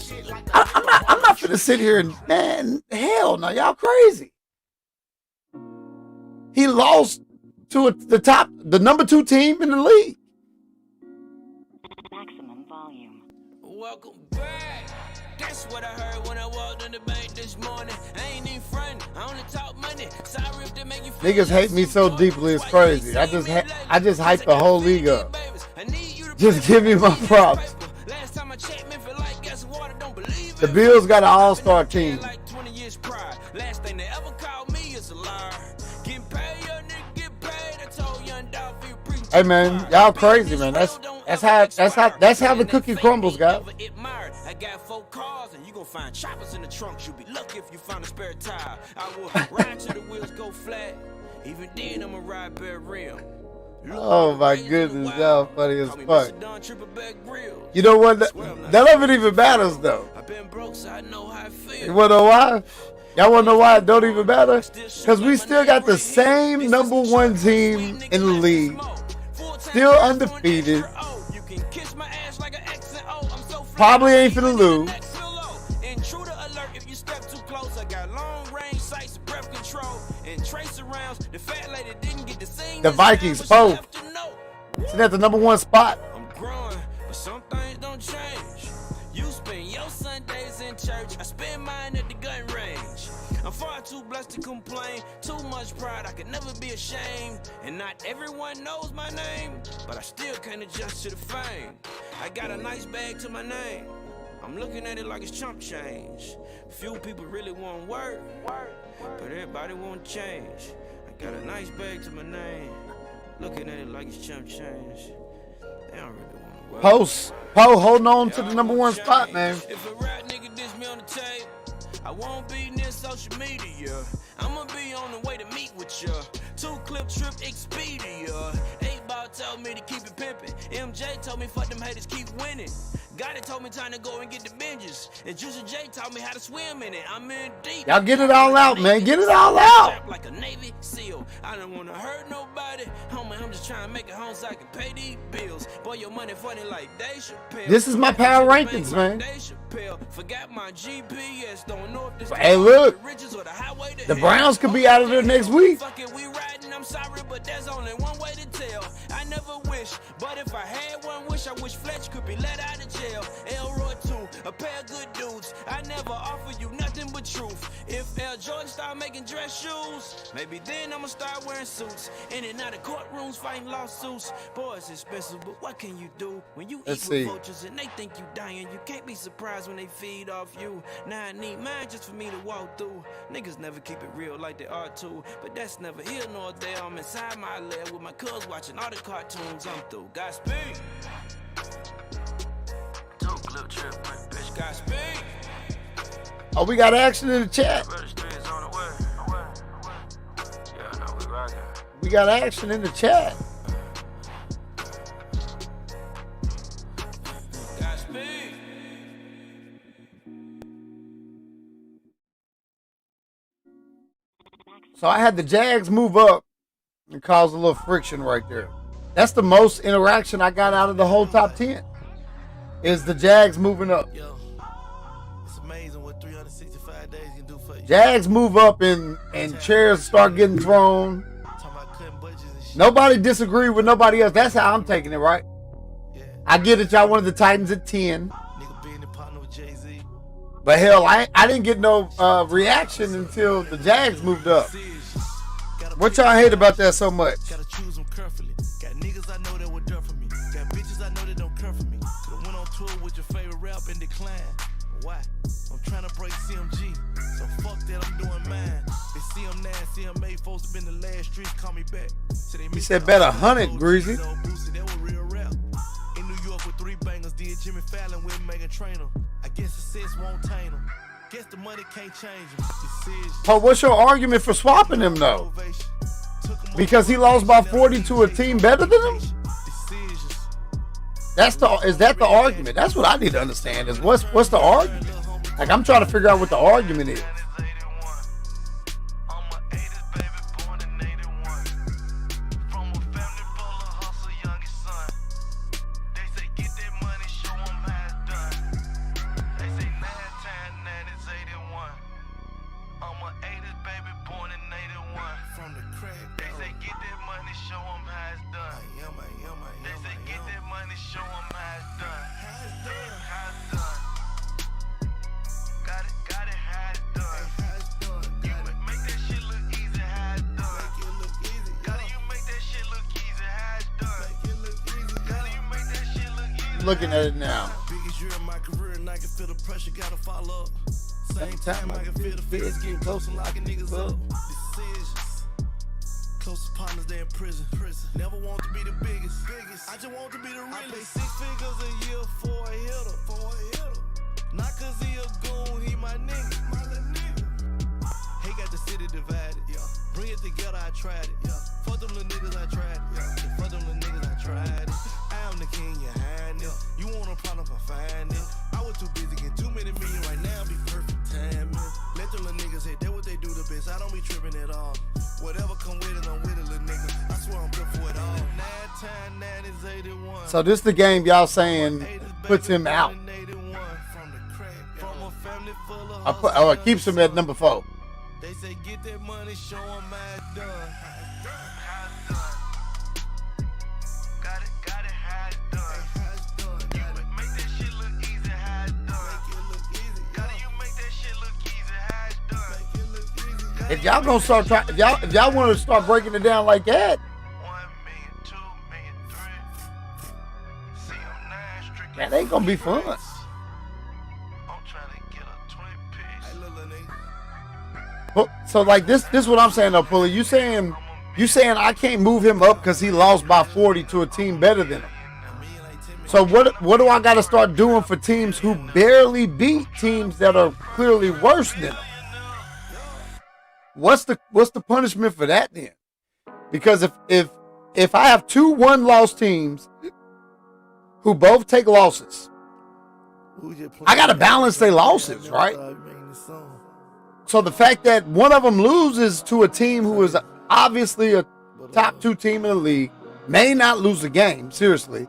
I'm not finna sit here and, man, hell no, y'all crazy. He lost to the number 2 team in the league. Maximum volume. Welcome back. That's what I heard when I walked in the bank this morning. I ain't even friend. I only talk money. Sorry if they make you Niggas hate me so deeply, it's crazy. I just hype the whole league up. Just give me my props. The Bills got an all-star team. Hey man, y'all crazy, man. That's how the cookie crumbles, guys. I got 4 cars and you gon' find choppers in the trunk. You'll be lucky if you find a spare tire. I will ride till the wheels go flat. Even then I'ma ride bare rim. Oh my goodness, y'all funny as fuck. You know what? None of it even matters though. You wanna know why? Y'all wanna know why it don't even matter? Because we still got the same #1 team in the league. Still undefeated. Probably ain't finna lose. The Vikings, Poe. Sitting at the #1 spot. I'm growing, but some things don't change. You spend your Sundays in church, I spend mine at the gun range. I'm far too blessed to complain, too much pride, I could never be ashamed. And not everyone knows my name, but I still can't adjust to the fame. I got a nice bag to my name, I'm looking at it like it's chump change. Few people really want work, but everybody want change. I got a nice bag to my name, looking at it like it's chump change. They don't really want work. Poe holding on to the #1 spot, man. If a rap nigga diss me on the tape, I won't be near social media. I'ma be on the way to meet with ya. 2-clip trip Expedia. 8-ball told me to keep it pimpin'. MJ told me fuck them haters, keep winning. Gotti told me time to go and get the binges. And Juicy J taught me how to swim in it. I'm in deep. Y'all get it all out, man. Get it all out. Like a Navy SEAL. I don't wanna hurt nobody. Homie, I'm just trying to make it home so I can pay these bills. Boy, your money funny like Dave Chappelle. This is my power rankings, man. Forgot my GPS. Don't know if this Hey, look. the The Browns could be out of there next week. Fuck it, we riding, I'm sorry, but there's only one way to tell. I never wish, but if I had one wish, I wish Fletch could be let out of jail. Elroy too, a pair of good dudes. I never offer you nothing but truth. If L. Jordan start making dress shoes, maybe then I'ma start wearing suits. In and out of courtrooms fighting lawsuits. Boy, it's expensive, but what can you do? When you Let's eat see. with vultures and they think you dying, you can't be surprised when they feed off you. Now I need mine just for me to walk through. Niggas never keep it real like they are too, but that's never here nor there. I'm inside my lair with my cuz watching all the cartoons. I'm through. Godspeed. Two-clip trip, bitch. Godspeed. Oh, we got action in the chat. We got action in the chat. Godspeed. So I had the Jags move up and cause a little friction right there. That's the most interaction I got out of the whole top 10. Is the Jags moving up. Yo, it's amazing what 365 days can do for you. Jags move up and chairs start getting thrown. Talking about cutting budgets and shit. Nobody disagreed with nobody else. That's how I'm taking it, right? Yeah. I get it, y'all wanted the Titans at 10. Nigga being a partner with Jay-Z. But hell, I didn't get no reaction until the Jags moved up. What y'all hate about that so much? Gotta choose them carefully. Got niggas I know that were done for me. Got bitches I know that don't care for me. Could've went on tour with your favorite rap and decline. Why? I'm trying to break CMG. So fuck that, I'm doing mine. They CM9, CM8 folks have been the last streets, call me back. So they He said bet 100, Greasy. That was real rap. In New York with 3 bangers, did Jimmy Fallon with Megan Trainor. I guess success won't tame them. Guess the money can't change them. Decisions. Oh, what's your argument for swapping him though? Because he lost by 40 to a team better than him? Is that the argument? That's what I need to understand is what's the argument? Like I'm trying to figure out what the argument is. Looking at it now. Biggest year of my career, and I can feel the pressure, gotta follow up. Same time, I can feel the feds getting close and locking niggas up. Decisions. closest partners, they in prison. Never want to be the biggest. I just want to be the realest. I pay 6 figures a year for a hitter. Not cause he a goon, he my nigga. He got the city divided, yeah. Bring it together, I tried it, yeah. Fuck them little niggas, I tried it, yeah. Fuck them little niggas, I tried it. I am the king, you hiding it. You want a problem for finding it. I was too busy getting too many million right now, be perfect timing. Let them little niggas say that what they do the best. I don't be tripping at all. Whatever come with it, I'm with it, little nigga. I swear I'm built for it all. 9 times 9 is 81. So this the game y'all saying puts him out. It keeps him at number 4. They say get that money, show them how it's done. Got it how it's done. Make that shit look easy how it's done. Gotta you make that shit look easy how it's done. If y'all gonna start trying, if y'all want to start breaking it down like that, 1 million, 2 million, 3. See, I'm 9 strict. that ain't gonna be fun. I'm trying to get a 20 piece. Hey, little nigga. So like this what I'm saying though, Pulley. You saying I can't move him up because he lost by 40 to a team better than him. So what do I got to start doing for teams who barely beat teams that are clearly worse than him? What's the punishment for that then? Because if I have 2 1-loss teams who both take losses, I got to balance their losses, right? So the fact that one of them loses to a team who is obviously a top 2 team in the league, may not lose a game, seriously.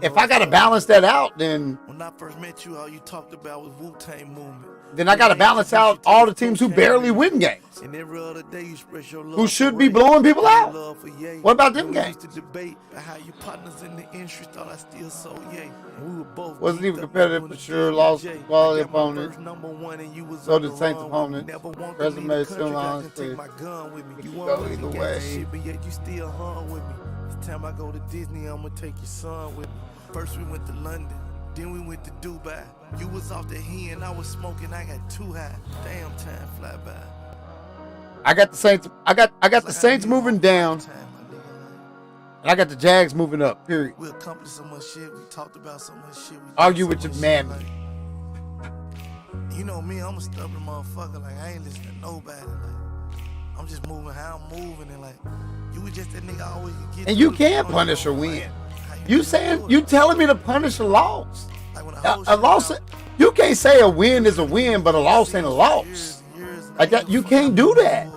If I got to balance that out, then when I first met you, all you talked about was Wu-Tang movement. Then I got to balance out all the teams who barely win games, And every other day you express your love who should for be Ray, blowing people out. love for Ye. What about them We games? used to debate how your partners in the industry thought I still so Ye. And we were both Wasn't geeked even up competitive on for the sure, DJ. lost I quality got my opponent. first #1 and you was So on did the Saints wrong opponent. Never want Resume to leave is the still country, on I can stage. take my gun with me. It You could want go me either to way. get shit, but yet you still hung with me. This time I go to Disney, I'ma take your son with me. First we went to London, then we went to Dubai. You was off the hen, I was smoking, I got too high. Damn, time fly by. I got the Saints. I got the Saints moving down, and I got the Jags moving up. Period. We accomplished so much shit. We talked about so much shit. We Argue did with so your much man. shit, like, you know me, I'm a stubborn motherfucker. Like I ain't listening to nobody. Like I'm just moving how I'm moving, and like you was just that nigga I always could get. And you can't punish a win. You telling me to punish a loss? Like when A loss. You can't say a win is a win, but a loss ain't a loss. Like that, you can't do that.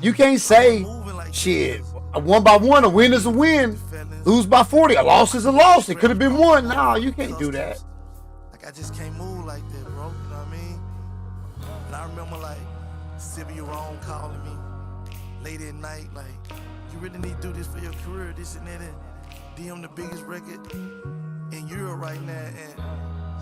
You can't say, shit, a 1 by 1, a win is a win. Lose by 40, a loss is a loss. It could have been 1. No, you can't do that. Like I just can't move like that, bro. You know what I mean? And I remember like Sylvia Rome calling me late at night, like, you really need to do this for your career, this and that. And DM the biggest record in Europe right now, and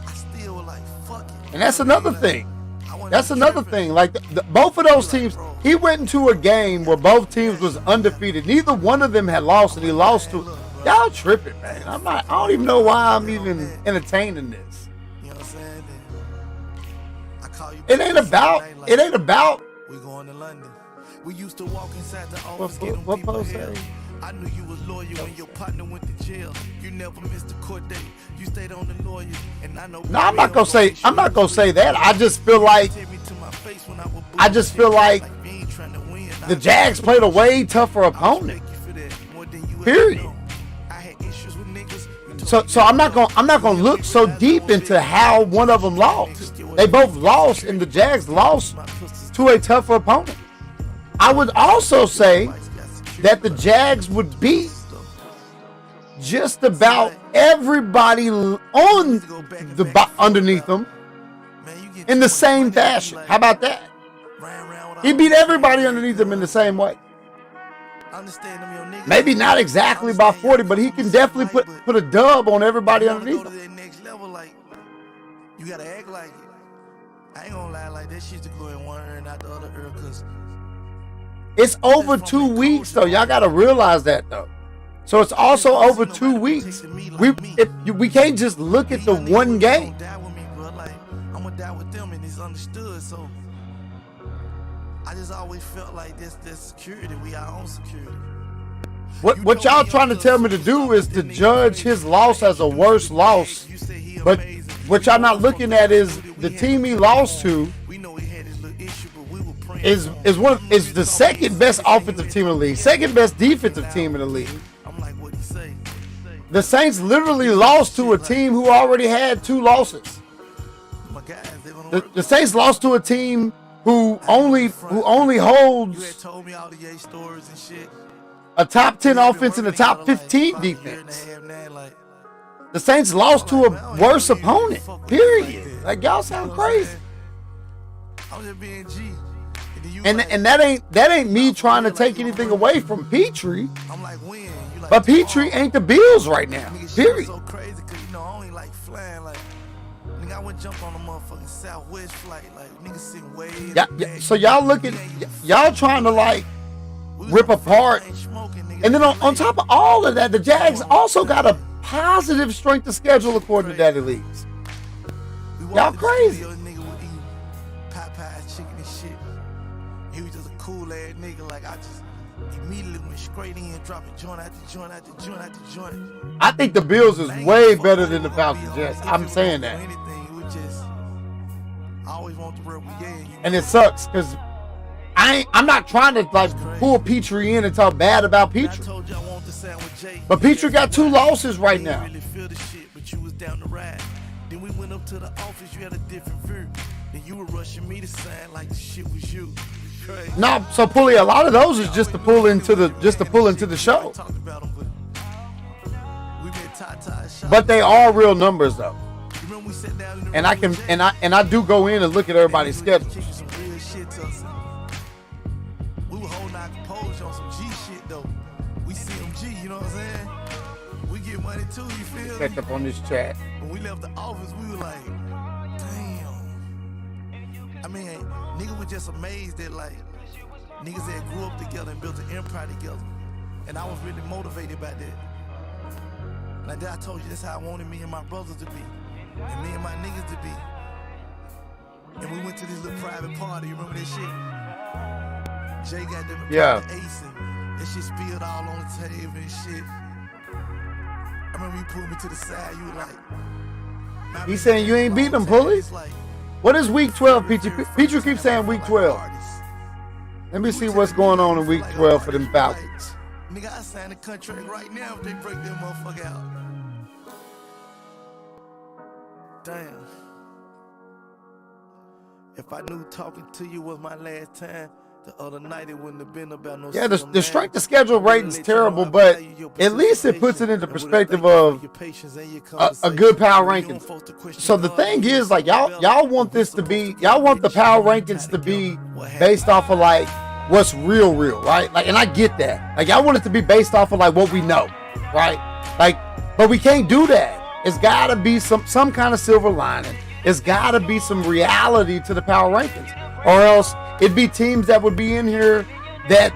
I still was like, fuck it. And that's another Like, thing. I wasn't That's even another tripping. thing. Like both of those teams, he went into a game where both teams was undefeated. Neither one of them had lost, and he lost to. Y'all tripping, man. I don't even know why I'm even entertaining this. You know what I'm saying? Then I call you It back ain't the same about. night, like, It ain't about. we going to London. We used to walk inside the office, What get them post people say? hell. I knew you was loyal when your partner went to jail. You never missed a court date. You stayed on the lawyer, and I know. No, I'm not gonna say. I'm not gonna say that. I just feel like. I just feel like the Jags played a way tougher opponent. Period. So I'm not gonna look so deep into how one of them lost. They both lost, and the Jags lost to a tougher opponent. I would also say that the Jags would beat just about everybody on the underneath them in the same fashion. How about that? He beat everybody underneath him in the same way. Maybe not exactly by 40, but he can definitely put a dub on everybody underneath him. You gotta act like it. I ain't gonna lie, like that shit to go in one ear and not the other ear, cause it's over 2 weeks though. Y'all gotta realize that though. So it's also over 2 weeks. We can't just look at the one game. I'm gonna die with them, and it's understood. So I just always felt like this security, we our own security. What y'all trying to tell me to do is to judge his loss as a worse loss, but what y'all not looking at is the team he lost to is the second best offensive team in the league, second best defensive team in the league. The Saints literally lost to a team who already had 2 losses. The Saints lost to a team who only holds a top 10 offense and a top 15 defense. The Saints lost to a worse opponent, period. Like, y'all sound crazy. And that ain't me trying to take anything away from Petrie. But Petrie ain't the Bills right now, period. I went jump on a motherfucking Southwest flight, like niggas sitting way. Yeah, so y'all trying to like rip apart, and then on top of all of that, the Jags also got a positive strength of schedule according to Daddy Leagues. Y'all crazy. Popeye's chicken and shit. He was just a cool ass nigga. Like I just immediately went straight in, dropping joint after joint after joint after joint. I think the Bills is way better than the Falcons. Yes, I'm saying that. I always want to work with and it sucks because I'm not trying to like pull Petrie in and talk bad about Petrie. But Petrie got 2 losses right now. Then we went up to the office, you had a different view. Then you were rushing me to sign like the shit was you. No, so Pulley, a lot of those is just to pull into the show. But they are real numbers though. And I do go in and look at everybody's schedule. We were holding our composure on some G shit though. We CMG, you know what I'm saying? We get money too, you feel Catch up on this chat. When we left the office, we were like, damn. I mean, niggas were just amazed that like niggas that grew up together and built an empire together. And I was really motivated by that. Like that I told you, that's how I wanted me and my brothers to be. And me and my niggas to be. And we went to this little private party, you remember that shit? Jay got them ace and that shit spilled all on the table and shit. I remember you pulled me to the side, you were like... He's saying you ain't beat them, Pulley? What is week 12, Petrie? Petrie keeps saying week 12. Let me see what's going on in week 12 for them Falcons. Nigga, I signed a contract right now if they break that motherfucker out. Damn. If I knew talking to you was my last time, the other night it wouldn't have been about no. Yeah, the strength of schedule rating's terrible, but at least it puts it into perspective of a good power rankings. So the thing is, like y'all want this to be, y'all want the power rankings to be based off of like what's real, right? Like, and I get that. Like y'all want it to be based off of like what we know, right? Like, but we can't do that. It's got to be some kind of silver lining. It's got to be some reality to the power rankings, or else it'd be teams that would be in here that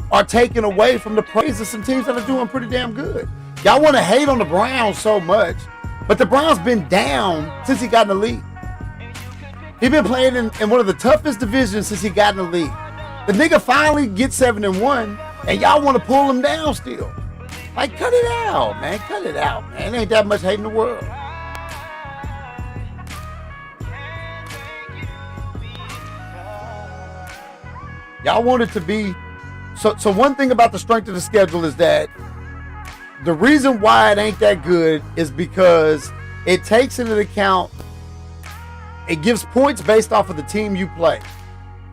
are taken away from the praise of some teams that are doing pretty damn good. Y'all want to hate on the Browns so much, but the Browns been down since he got in the league. He been playing in one of the toughest divisions since he got in the league. The nigga finally gets 7-1, and y'all want to pull him down still. Like, cut it out, man. Cut it out, man. Ain't that much hate in the world. Y'all want it to be... So one thing about the strength of the schedule is that the reason why it ain't that good is because it takes into account... It gives points based off of the team you play,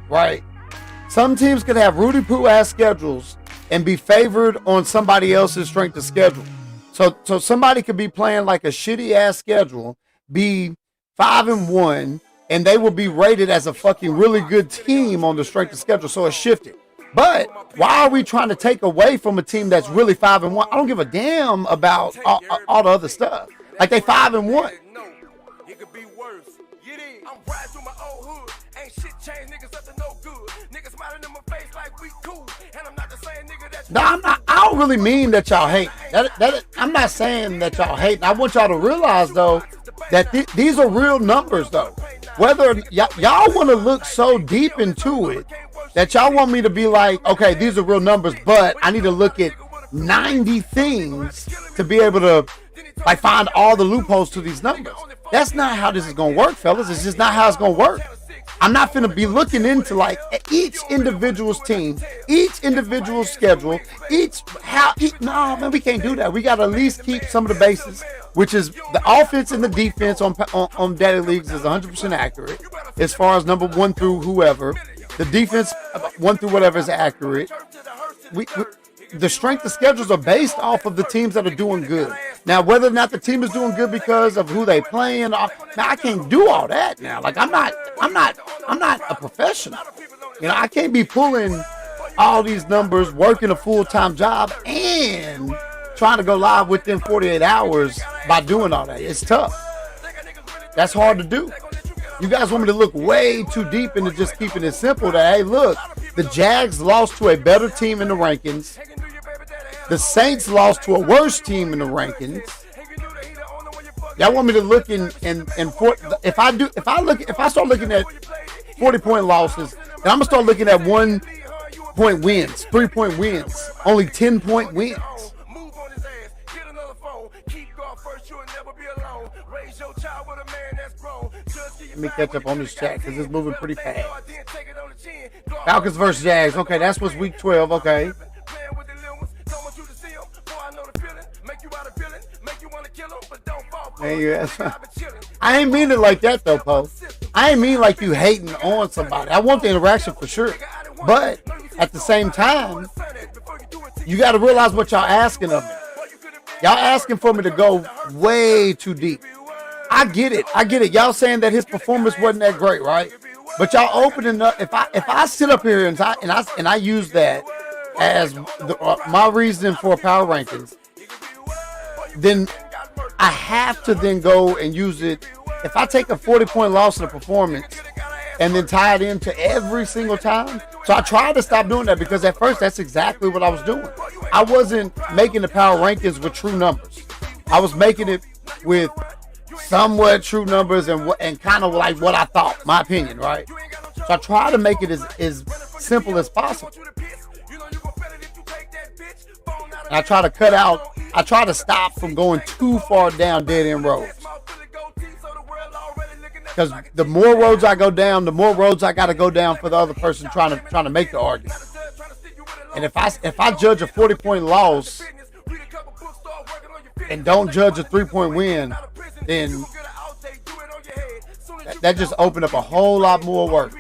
right? Some teams could have Rudy Poo-ass schedules and be favored on somebody else's strength of schedule. So somebody could be playing like a shitty ass schedule, be 5-1, and they will be rated as a fucking really good team on the strength of schedule. So it's shifted. But why are we trying to take away from a team that's really 5-1? I don't give a damn about all the other stuff. Like they 5-1. It could be worse. Get in. I'm riding through my old hood. Ain't shit changed, niggas up to no good. Niggas smiling in my face like we cool. And I'm not the same nigga that. No, I'm not. I don't really mean that y'all hate. I'm not saying that y'all hate. I want y'all to realize though that these are real numbers though. Whether y'all want to look so deep into it that y'all want me to be like, okay, these are real numbers, but I need to look at 90 things to be able to like find all the loopholes to these numbers. That's not how this is gonna work, fellas. It's just not how it's gonna work. I'm not finna be looking into like each individual's team, each individual schedule, no, man, we can't do that. We gotta at least keep some of the bases, which is the offense and the defense on Daddy Leagues is 100% accurate as far as number 1 through whoever. The defense 1 through whatever is accurate. The strength of schedules are based off of the teams that are doing good. Now, whether or not the team is doing good because of who they playing, now I can't do all that now. Like I'm not a professional. You know, I can't be pulling all these numbers, working a full-time job, and trying to go live within 48 hours by doing all that. It's tough. That's hard to do. You guys want me to look way too deep into just keeping it simple that, hey, look, the Jags lost to a better team in the rankings. The Saints lost to a worse team in the rankings. Y'all want me to look if I start looking at 40-point losses, then I'm gonna start looking at 1-point wins, 3-point wins, only 10-point wins. Let me catch up on this chat because it's moving pretty fast. Falcons versus Jags. Okay, that's what's week 12. Okay. I ain't mean it like that though, Poe. I ain't mean like you hating on somebody. I want the interaction for sure. But at the same time, you got to realize what y'all asking of me. Y'all asking for me to go way too deep. I get it. Y'all saying that his performance wasn't that great, right? But y'all opening up. If I sit up here and I use that as my reason for power rankings, then I have to then go and use it. If I take a 40-point loss in a performance and then tie it into every single time, so I tried to stop doing that because at first that's exactly what I was doing. I wasn't making the power rankings with true numbers. I was making it with somewhat true numbers and kind of like what I thought, my opinion, right? So I try to make it as simple as possible. And I try to stop from going too far down dead end roads. Because the more roads I go down, the more roads I got to go down for the other person trying to make the argument. And if I judge a 40-point loss and don't judge a 3-point win, then that just opened up a whole lot more work.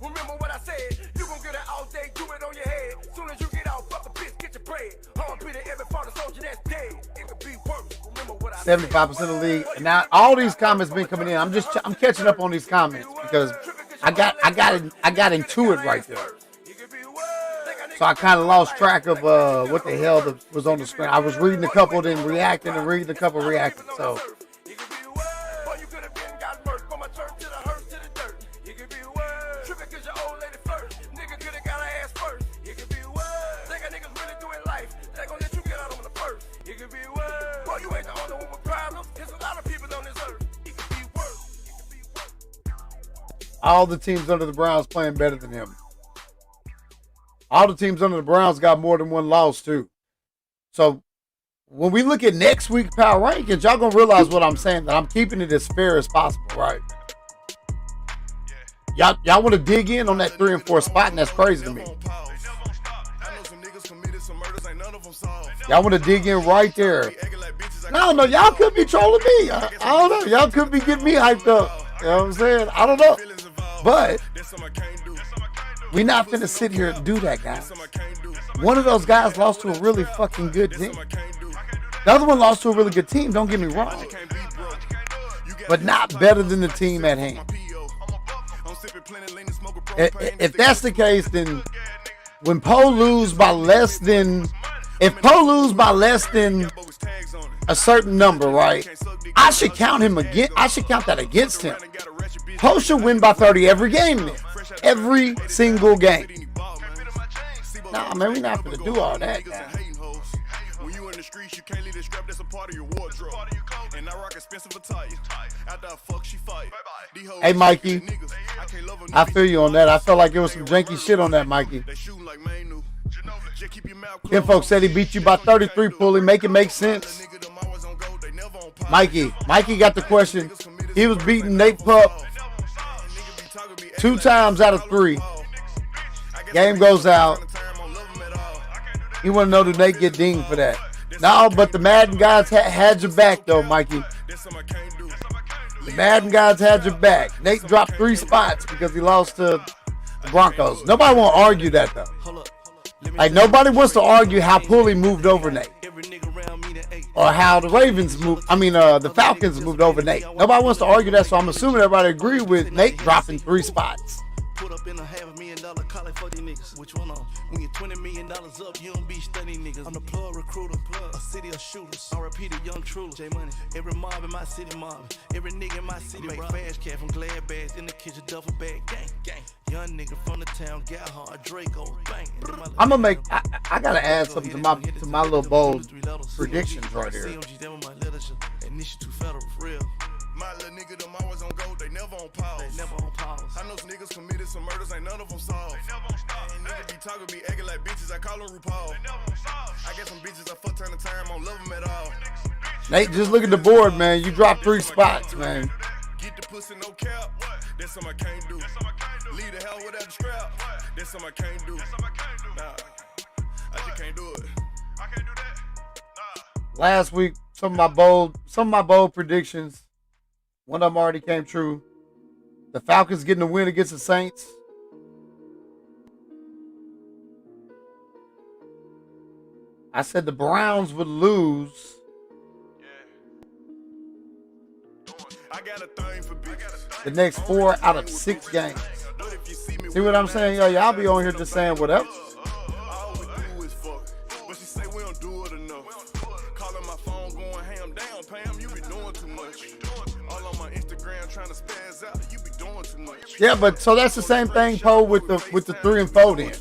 Remember what I said, you gon' get it all day, do it on your head. Soon as you get out, fuck a bitch, get your bread. Hard Peter, every part of soldier that's dead. It could be worse. Remember what I 75% of the league. And now all these comments been coming in. I'm catching up on these comments because I got into it right there. So I kind of lost track of what the hell was on the screen. I was reading a couple, then reacting, and reading a couple, reacting. So. All the teams under the Browns playing better than him. All the teams under the Browns got more than one loss, too. So, when we look at next week's power rankings, y'all going to realize what I'm saying, that I'm keeping it as fair as possible, right? Y'all want to dig in on that 3 and 4 spot, and that's crazy to me. Y'all want to dig in right there. I don't know. Y'all could be trolling me. I don't know. Y'all could be getting me hyped up. You know what I'm saying? I don't know. But we're not finna sit here and do that, guys. One of those guys lost to a really fucking good team. The other one lost to a really good team, don't get me wrong. But not better than the team at hand. If that's the case, then when Poe lose by less than, if Poe lose by less than a certain number, right? I should count him again. I should count that against him. Poe should win by 30 every game, then. Every single game. Nah, man, we not gonna do all that now. When you in the streets, you can't leave the strap, that's a part of your wardrobe. And I rock expensive attire. After I fuck, she fight. Hey, Mikey. I feel you on that. I felt like it was some janky shit on that, Mikey. Kim folks said he beat you by 33, Pulley. Make it make sense. Mikey got the question. He was beating Nate Pup 2 times out of 3. Game goes out. You want to know, did Nate get dinged for that? No, but the Madden guys had your back, though, Mikey. The Madden guys had your back. Nate dropped 3 spots because he lost to the Broncos. Nobody want to argue that, though. Like, nobody wants to argue how Pulley moved over Nate. Or how the the Falcons moved over Nate. Nobody wants to argue that, so I'm assuming everybody agree with Nate dropping 3 spots. Put up in a $500,000 college for these niggas. Which one on? When you're $20 million up, you don't be studying niggas. I'm the plug recruiter, a city of shooters. I repeat it, young truly. J Money. Every mob in my city mob. Every nigga in my city make fast cat from glad bags in the kitchen duffel bag. Gang, gang. Young nigga from the town, got hard, Draco, bang. I'm gonna make. I gotta add something to my little bold predictions right here. My little nigga, them always on go, they never on pause. I know some niggas committed some murders, ain't none of them solved. And niggas be talking, be acting like bitches, I call them RuPaul. I got some bitches I fuck time to time, I don't love them at all. Nate, just look at the board, man. You dropped 3 spots, man. Get the pussy, no cap, that's something I can't do. Leave the hell without the strap, that's something I can't do. Nah, I just can't do it. I can't do that. Last week, some of my bold predictions. One of them already came true. The Falcons getting the win against the Saints. I said the Browns would lose. The next 4 out of 6 games. See what I'm saying? Yo, y'all be on here just saying whatever. Yeah, but so that's the same thing, Poe, with the 3 and 4 then.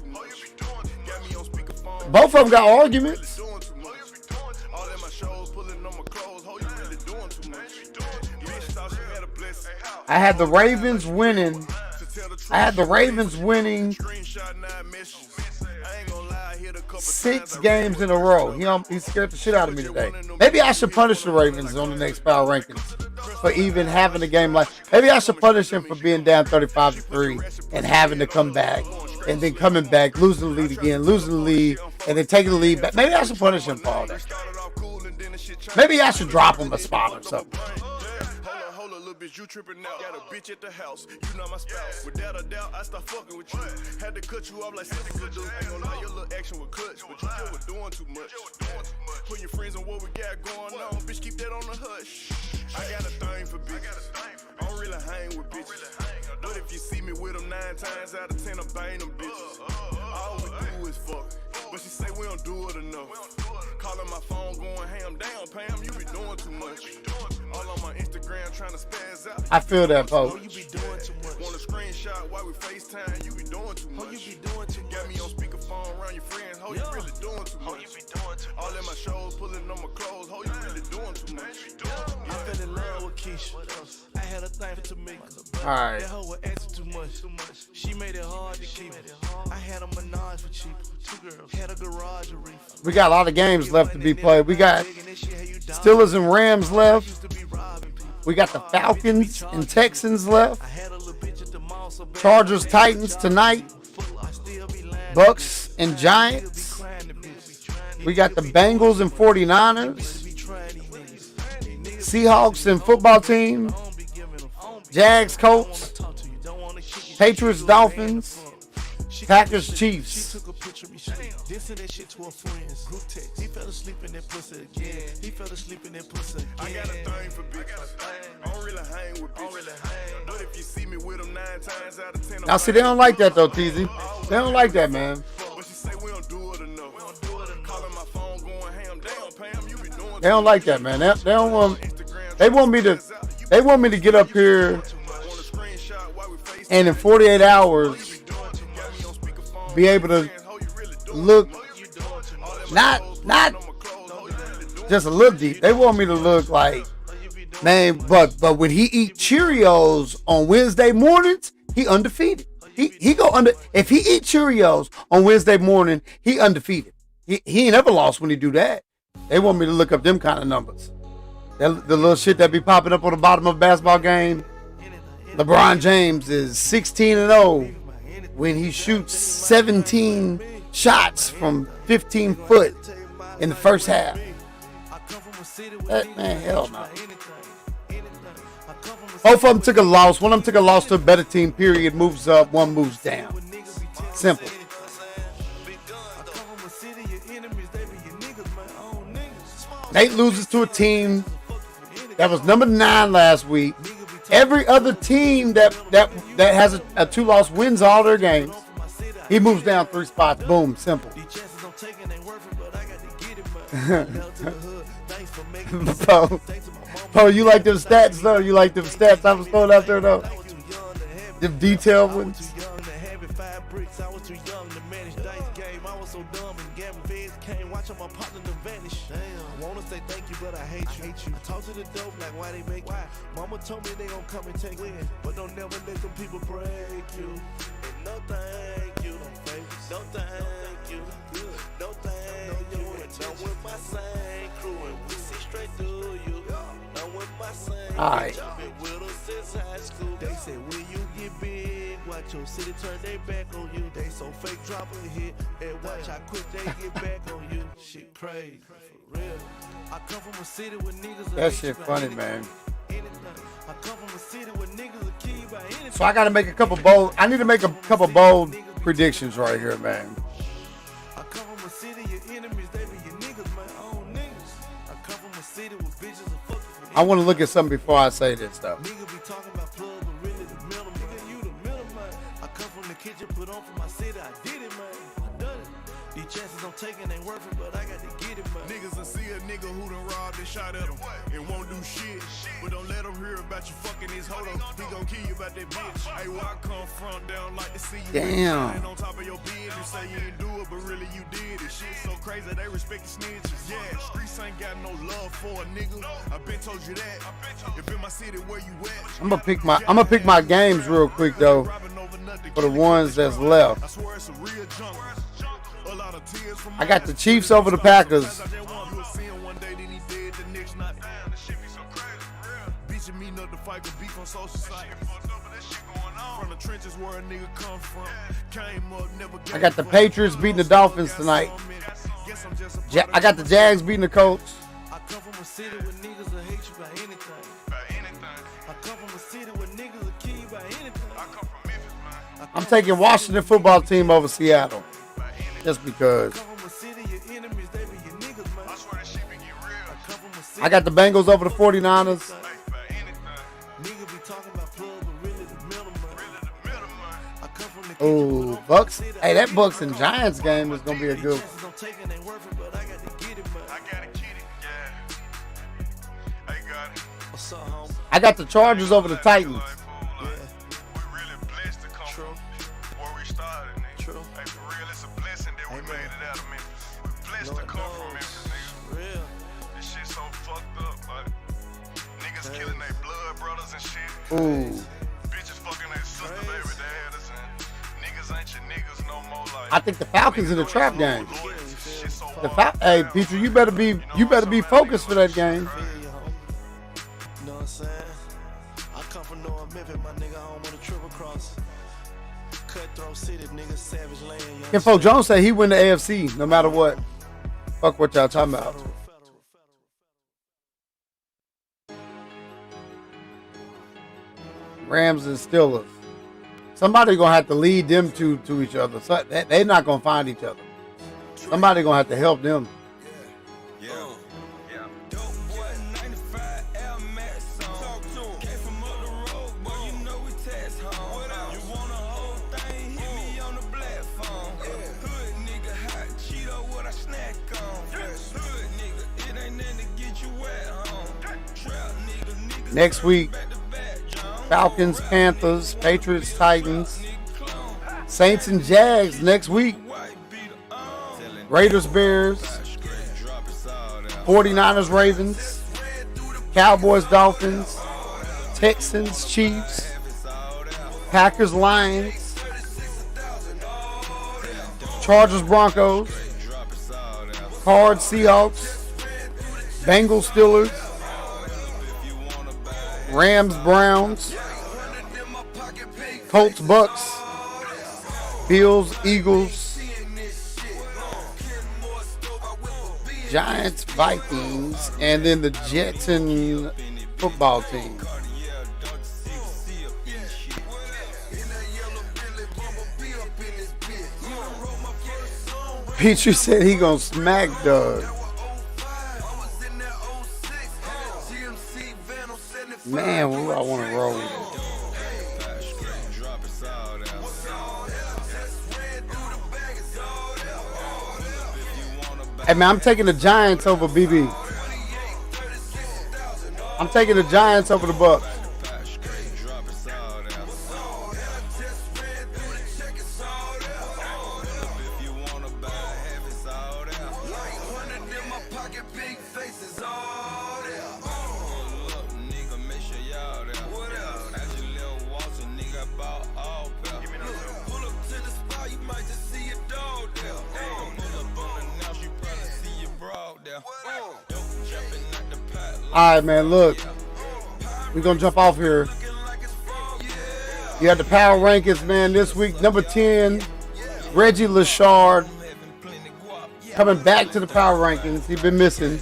Both of them got arguments. I had the Ravens winning. 6 games in a row. He scared the shit out of me today. Maybe I should punish the Ravens on the next Power Rankings for even having a game like. Maybe I should punish him for being down 35-3 and having to come back and then coming back, losing the lead again, losing the lead, and then taking the lead back. Maybe I should punish him for all that. Maybe I should drop him a spot or something. Bitch, you tripping now. Got a bitch at the house, you not my spouse. Without a doubt, I start fucking with you. Had to cut you off like sister do. Ain't gonna lie, your little action was clutch, but you still was doing too much. Put your friends on what we got going on, bitch, keep that on the hush. I got a thing for bitches. I don't really hang with bitches. But if you see me with them 9 times out of 10, I'm banging them bitches. All we do is fuck. But she say we don't do it enough. Calling my phone, going ham down, Pam, you be doing too much. All on my Instagram trying to spaz out. I feel that, Poe. You be doing too much. Want a screenshot while we FaceTime, you be doing too much. You be doing too much. Got me on speakerphone around your friends, ho, you really doing too much. You be doing too much. All in my shows, pulling on my clothes, ho, you really doing too much. I fell in love with Keisha. I had a thing for Tamika. Alright. That hoe was asking too much. She made it hard to keep it. I had a menage for cheap. 2 girls. Had a garage a reef. We got a lot of games left to be played. We got Steelers and Rams left. We got the Falcons and Texans left. Chargers, Titans tonight. Bucks and Giants. We got the Bengals and 49ers. Seahawks and football team. Jags, Colts. Patriots, Dolphins. Packers, Chiefs. He fell asleep in that pussy again. He fell asleep in that pussy again. I got a thing for bitches. I don't really hang with bitches. But if you see me with them 9 times out of 10. Now, see, they don't like that, though, TZ. They don't like that, man. But she say we don't do it enough. Calling my phone, going ham down, Pam, you be doing They don't like that, man. They don't want. They want me to. They want me to get up here and in 48 hours be able to look not just a little deep. They want me to look like, man, but when he eat Cheerios on Wednesday mornings, he undefeated. He go under. If he eat Cheerios on Wednesday morning, he undefeated. He ain't ever lost when he do that. They want me to look up them kind of numbers. The little shit that be popping up on the bottom of a basketball game. LeBron James is 16-0 when he shoots 17 shots from 15 foot in the first half. Man, hell no. Both of them took a loss. One of them took a loss to a better team, period. Moves up, one moves down. Simple. Nate loses to a team that was number 9 last week. Every other team that has a 2-loss wins all their games. He moves down 3 spots. Boom. Simple. Poe, you like them stats though? You like them stats I was throwing out there though? Them detailed ones. I was too young to manage dice game. I was so dumb and gambling feds came. Watching my partner to vanish. Damn. I wanna say thank you, but I hate you. I talk to the dope like why they make why? Mama told me they gon' come and take it, but don't never let them people break you. And no thank you, don't fake. No thank you, no thank you. And I'm with my same crew and we see straight through you. I'm with my same. All right. I've been with us since high school. They said when you get big, watch your city turn their back on you. They so fake drop a hit and watch how quick they get back on you. Shit crazy, for real. I come from a city where niggas that shit funny, man. I come from a city where niggas are key by anything. So I gotta make a couple bold. I need to make a couple bold predictions right here, man. I come from a city, your enemies, they be your niggas, my own niggas. I come from a city where bitches are fucking for I want to look at something before I say this stuff. nigga be talking about plugs, but really the middle, nigga, you the middle, man. I come from the kitchen, put on for my city, I did it, man. I done it. These chances I'm taking ain't worth it, but I got to get it, man. Niggas will see a nigga who done robbed and shot at him and won't do shit. But don't let him hear about you fucking his hoe. He gon' kill you about that bitch. Hey, where I come from, they don't like to see you. Damn. On top of your bed, you say you didn't do it, but really you did it. Shit so crazy, they respect the snitches. Yeah, streets ain't got no love for a nigga. I been told you that. If in my city, where you at? I'm gonna pick my games real quick though, for the ones that's left. I swear it's a real jungle. A lot of tears from I got the Chiefs over the Packers. you will see him one day, then he dead, the next night. Damn, this shit be so crazy, real. Bitch and me know the fight with beef on social site. From the trenches where a nigga come from. Came up, never I got the Patriots beating the Dolphins tonight. I got the Jags beating the Colts. I come from a city where niggas will hate you by anything. I come from a city where niggas will kill you by anything. I come from Memphis, man. I'm taking Washington football team over Seattle. Just because. I got the Bengals over the 49ers. Oh, Bucks. Hey, that Bucks and Giants game is going to be a good one. I got the Chargers over the Titans. Ooh. Bitches fucking their sister, baby dads, and niggas ain't your niggas no more. Like, I think the Falcons in the trap game. Hey, Peter, you better be focused for that game. You know what I'm saying? I come from North Memphis, my nigga home on the triple cross. Cutthroat city, nigga, savage land. Can Folk Jones say he win the AFC no matter what? Fuck what y'all talking about. Rams and Steelers. Somebody gonna have to lead them to each other. So they're not gonna find each other. Somebody gonna have to help them. Next week, Falcons, Panthers, Patriots, Titans, Saints and Jags next week. Raiders, Bears, 49ers, Ravens, Cowboys, Dolphins, Texans, Chiefs, Packers, Lions, Chargers, Broncos, Cards, Seahawks, Bengals, Steelers, Rams, Browns, Colts, Bucks, Bills, Eagles, Giants, Vikings, and then the Jets and football team. Petrie said he gonna smack Doug. Man, who I want to roll with? Hey man, I'm taking the Giants over BB. I'm taking the Giants over the Bucks. All right, man, look. We're going to jump off here. You had the power rankings, man, this week. Number 10, Reggie Lashard. Coming back to the power rankings. He's been missing.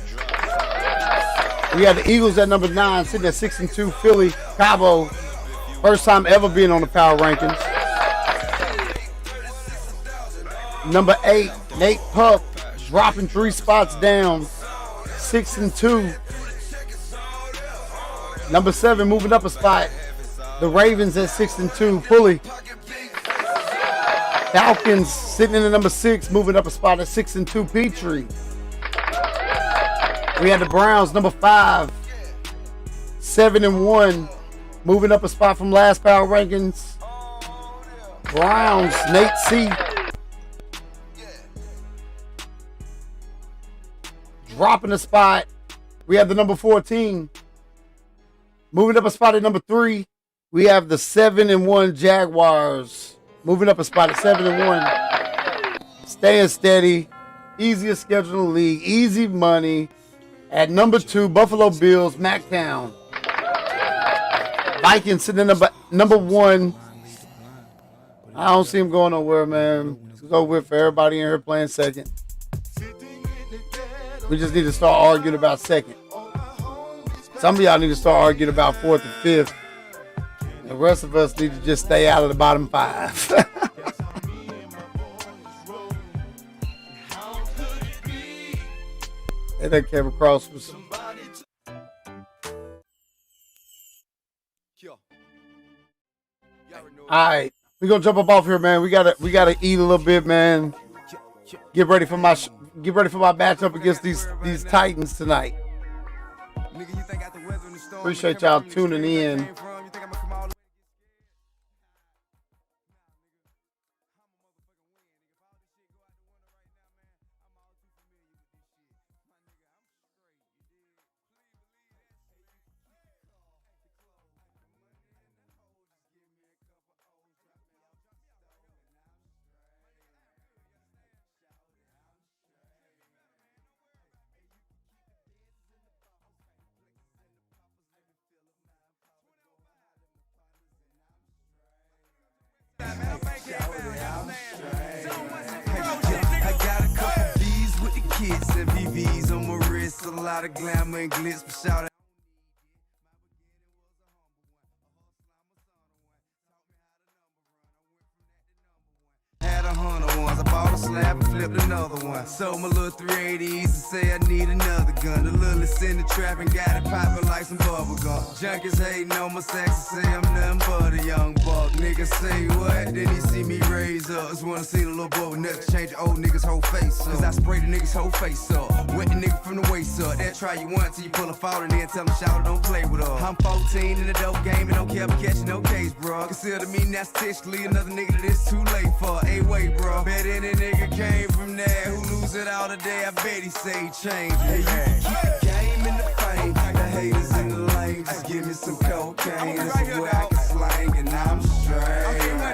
We had the Eagles at number 9, sitting at 6-2. Philly, Cabo. First time ever being on the power rankings. Number 8, Nate Pup. Dropping 3 spots down. 6-2. Number 7, moving up a spot. The Ravens at 6-2. Fully. Falcons sitting in the number 6, moving up a spot at 6-2. Petrie. We had the Browns, number 5, 7-1, moving up a spot from last power rankings. Browns, Nate C. Dropping a spot. We have the number 14. Moving up a spot at number 3, we have the 7-1 Jaguars. Moving up a spot at 7-1. Staying steady. Easiest schedule in the league. Easy money. At number 2, Buffalo Bills, Mactown. Vikings sitting at number 1. I don't see him going nowhere, man. It's over with for everybody in here playing second. We just need to start arguing about second. Some of y'all need to start arguing about 4th and 5th. The rest of us need to just stay out of the bottom 5. And that came across with some. Alright, we're gonna jump up off here, man. We gotta eat a little bit, man. Get ready for my matchup against these Titans tonight. Appreciate y'all tuning in. VVs on my wrist, a lot of glamour and glitz, but shout out. Had 100 ones. bought a slab and flipped another one. Sold my little 380s and say I need another gun. The littlest in the trap and got it poppin' like some bubble gum. Junkies hating on my sex and say I'm nothing but a young buck. Niggas say what? Then he see me raise up. Just wanna see the little boy with nuts change the old niggas whole face up. Cause I spray the niggas whole face up. Wet the nigga from the waist up. They'll try you once till you pull a foul and then tell them shout don't play with us. I'm 14 in the dope game and don't care about catching no case, bro. Consider me statistically another nigga that it's too late for. Hey, wait, bro. Bet any nigga came from there who lose it all today. I bet he say change. Hey, you can keep the game in the fame. The haters in the lane. Just give me some cocaine. That's the way I can slang and I'm straight.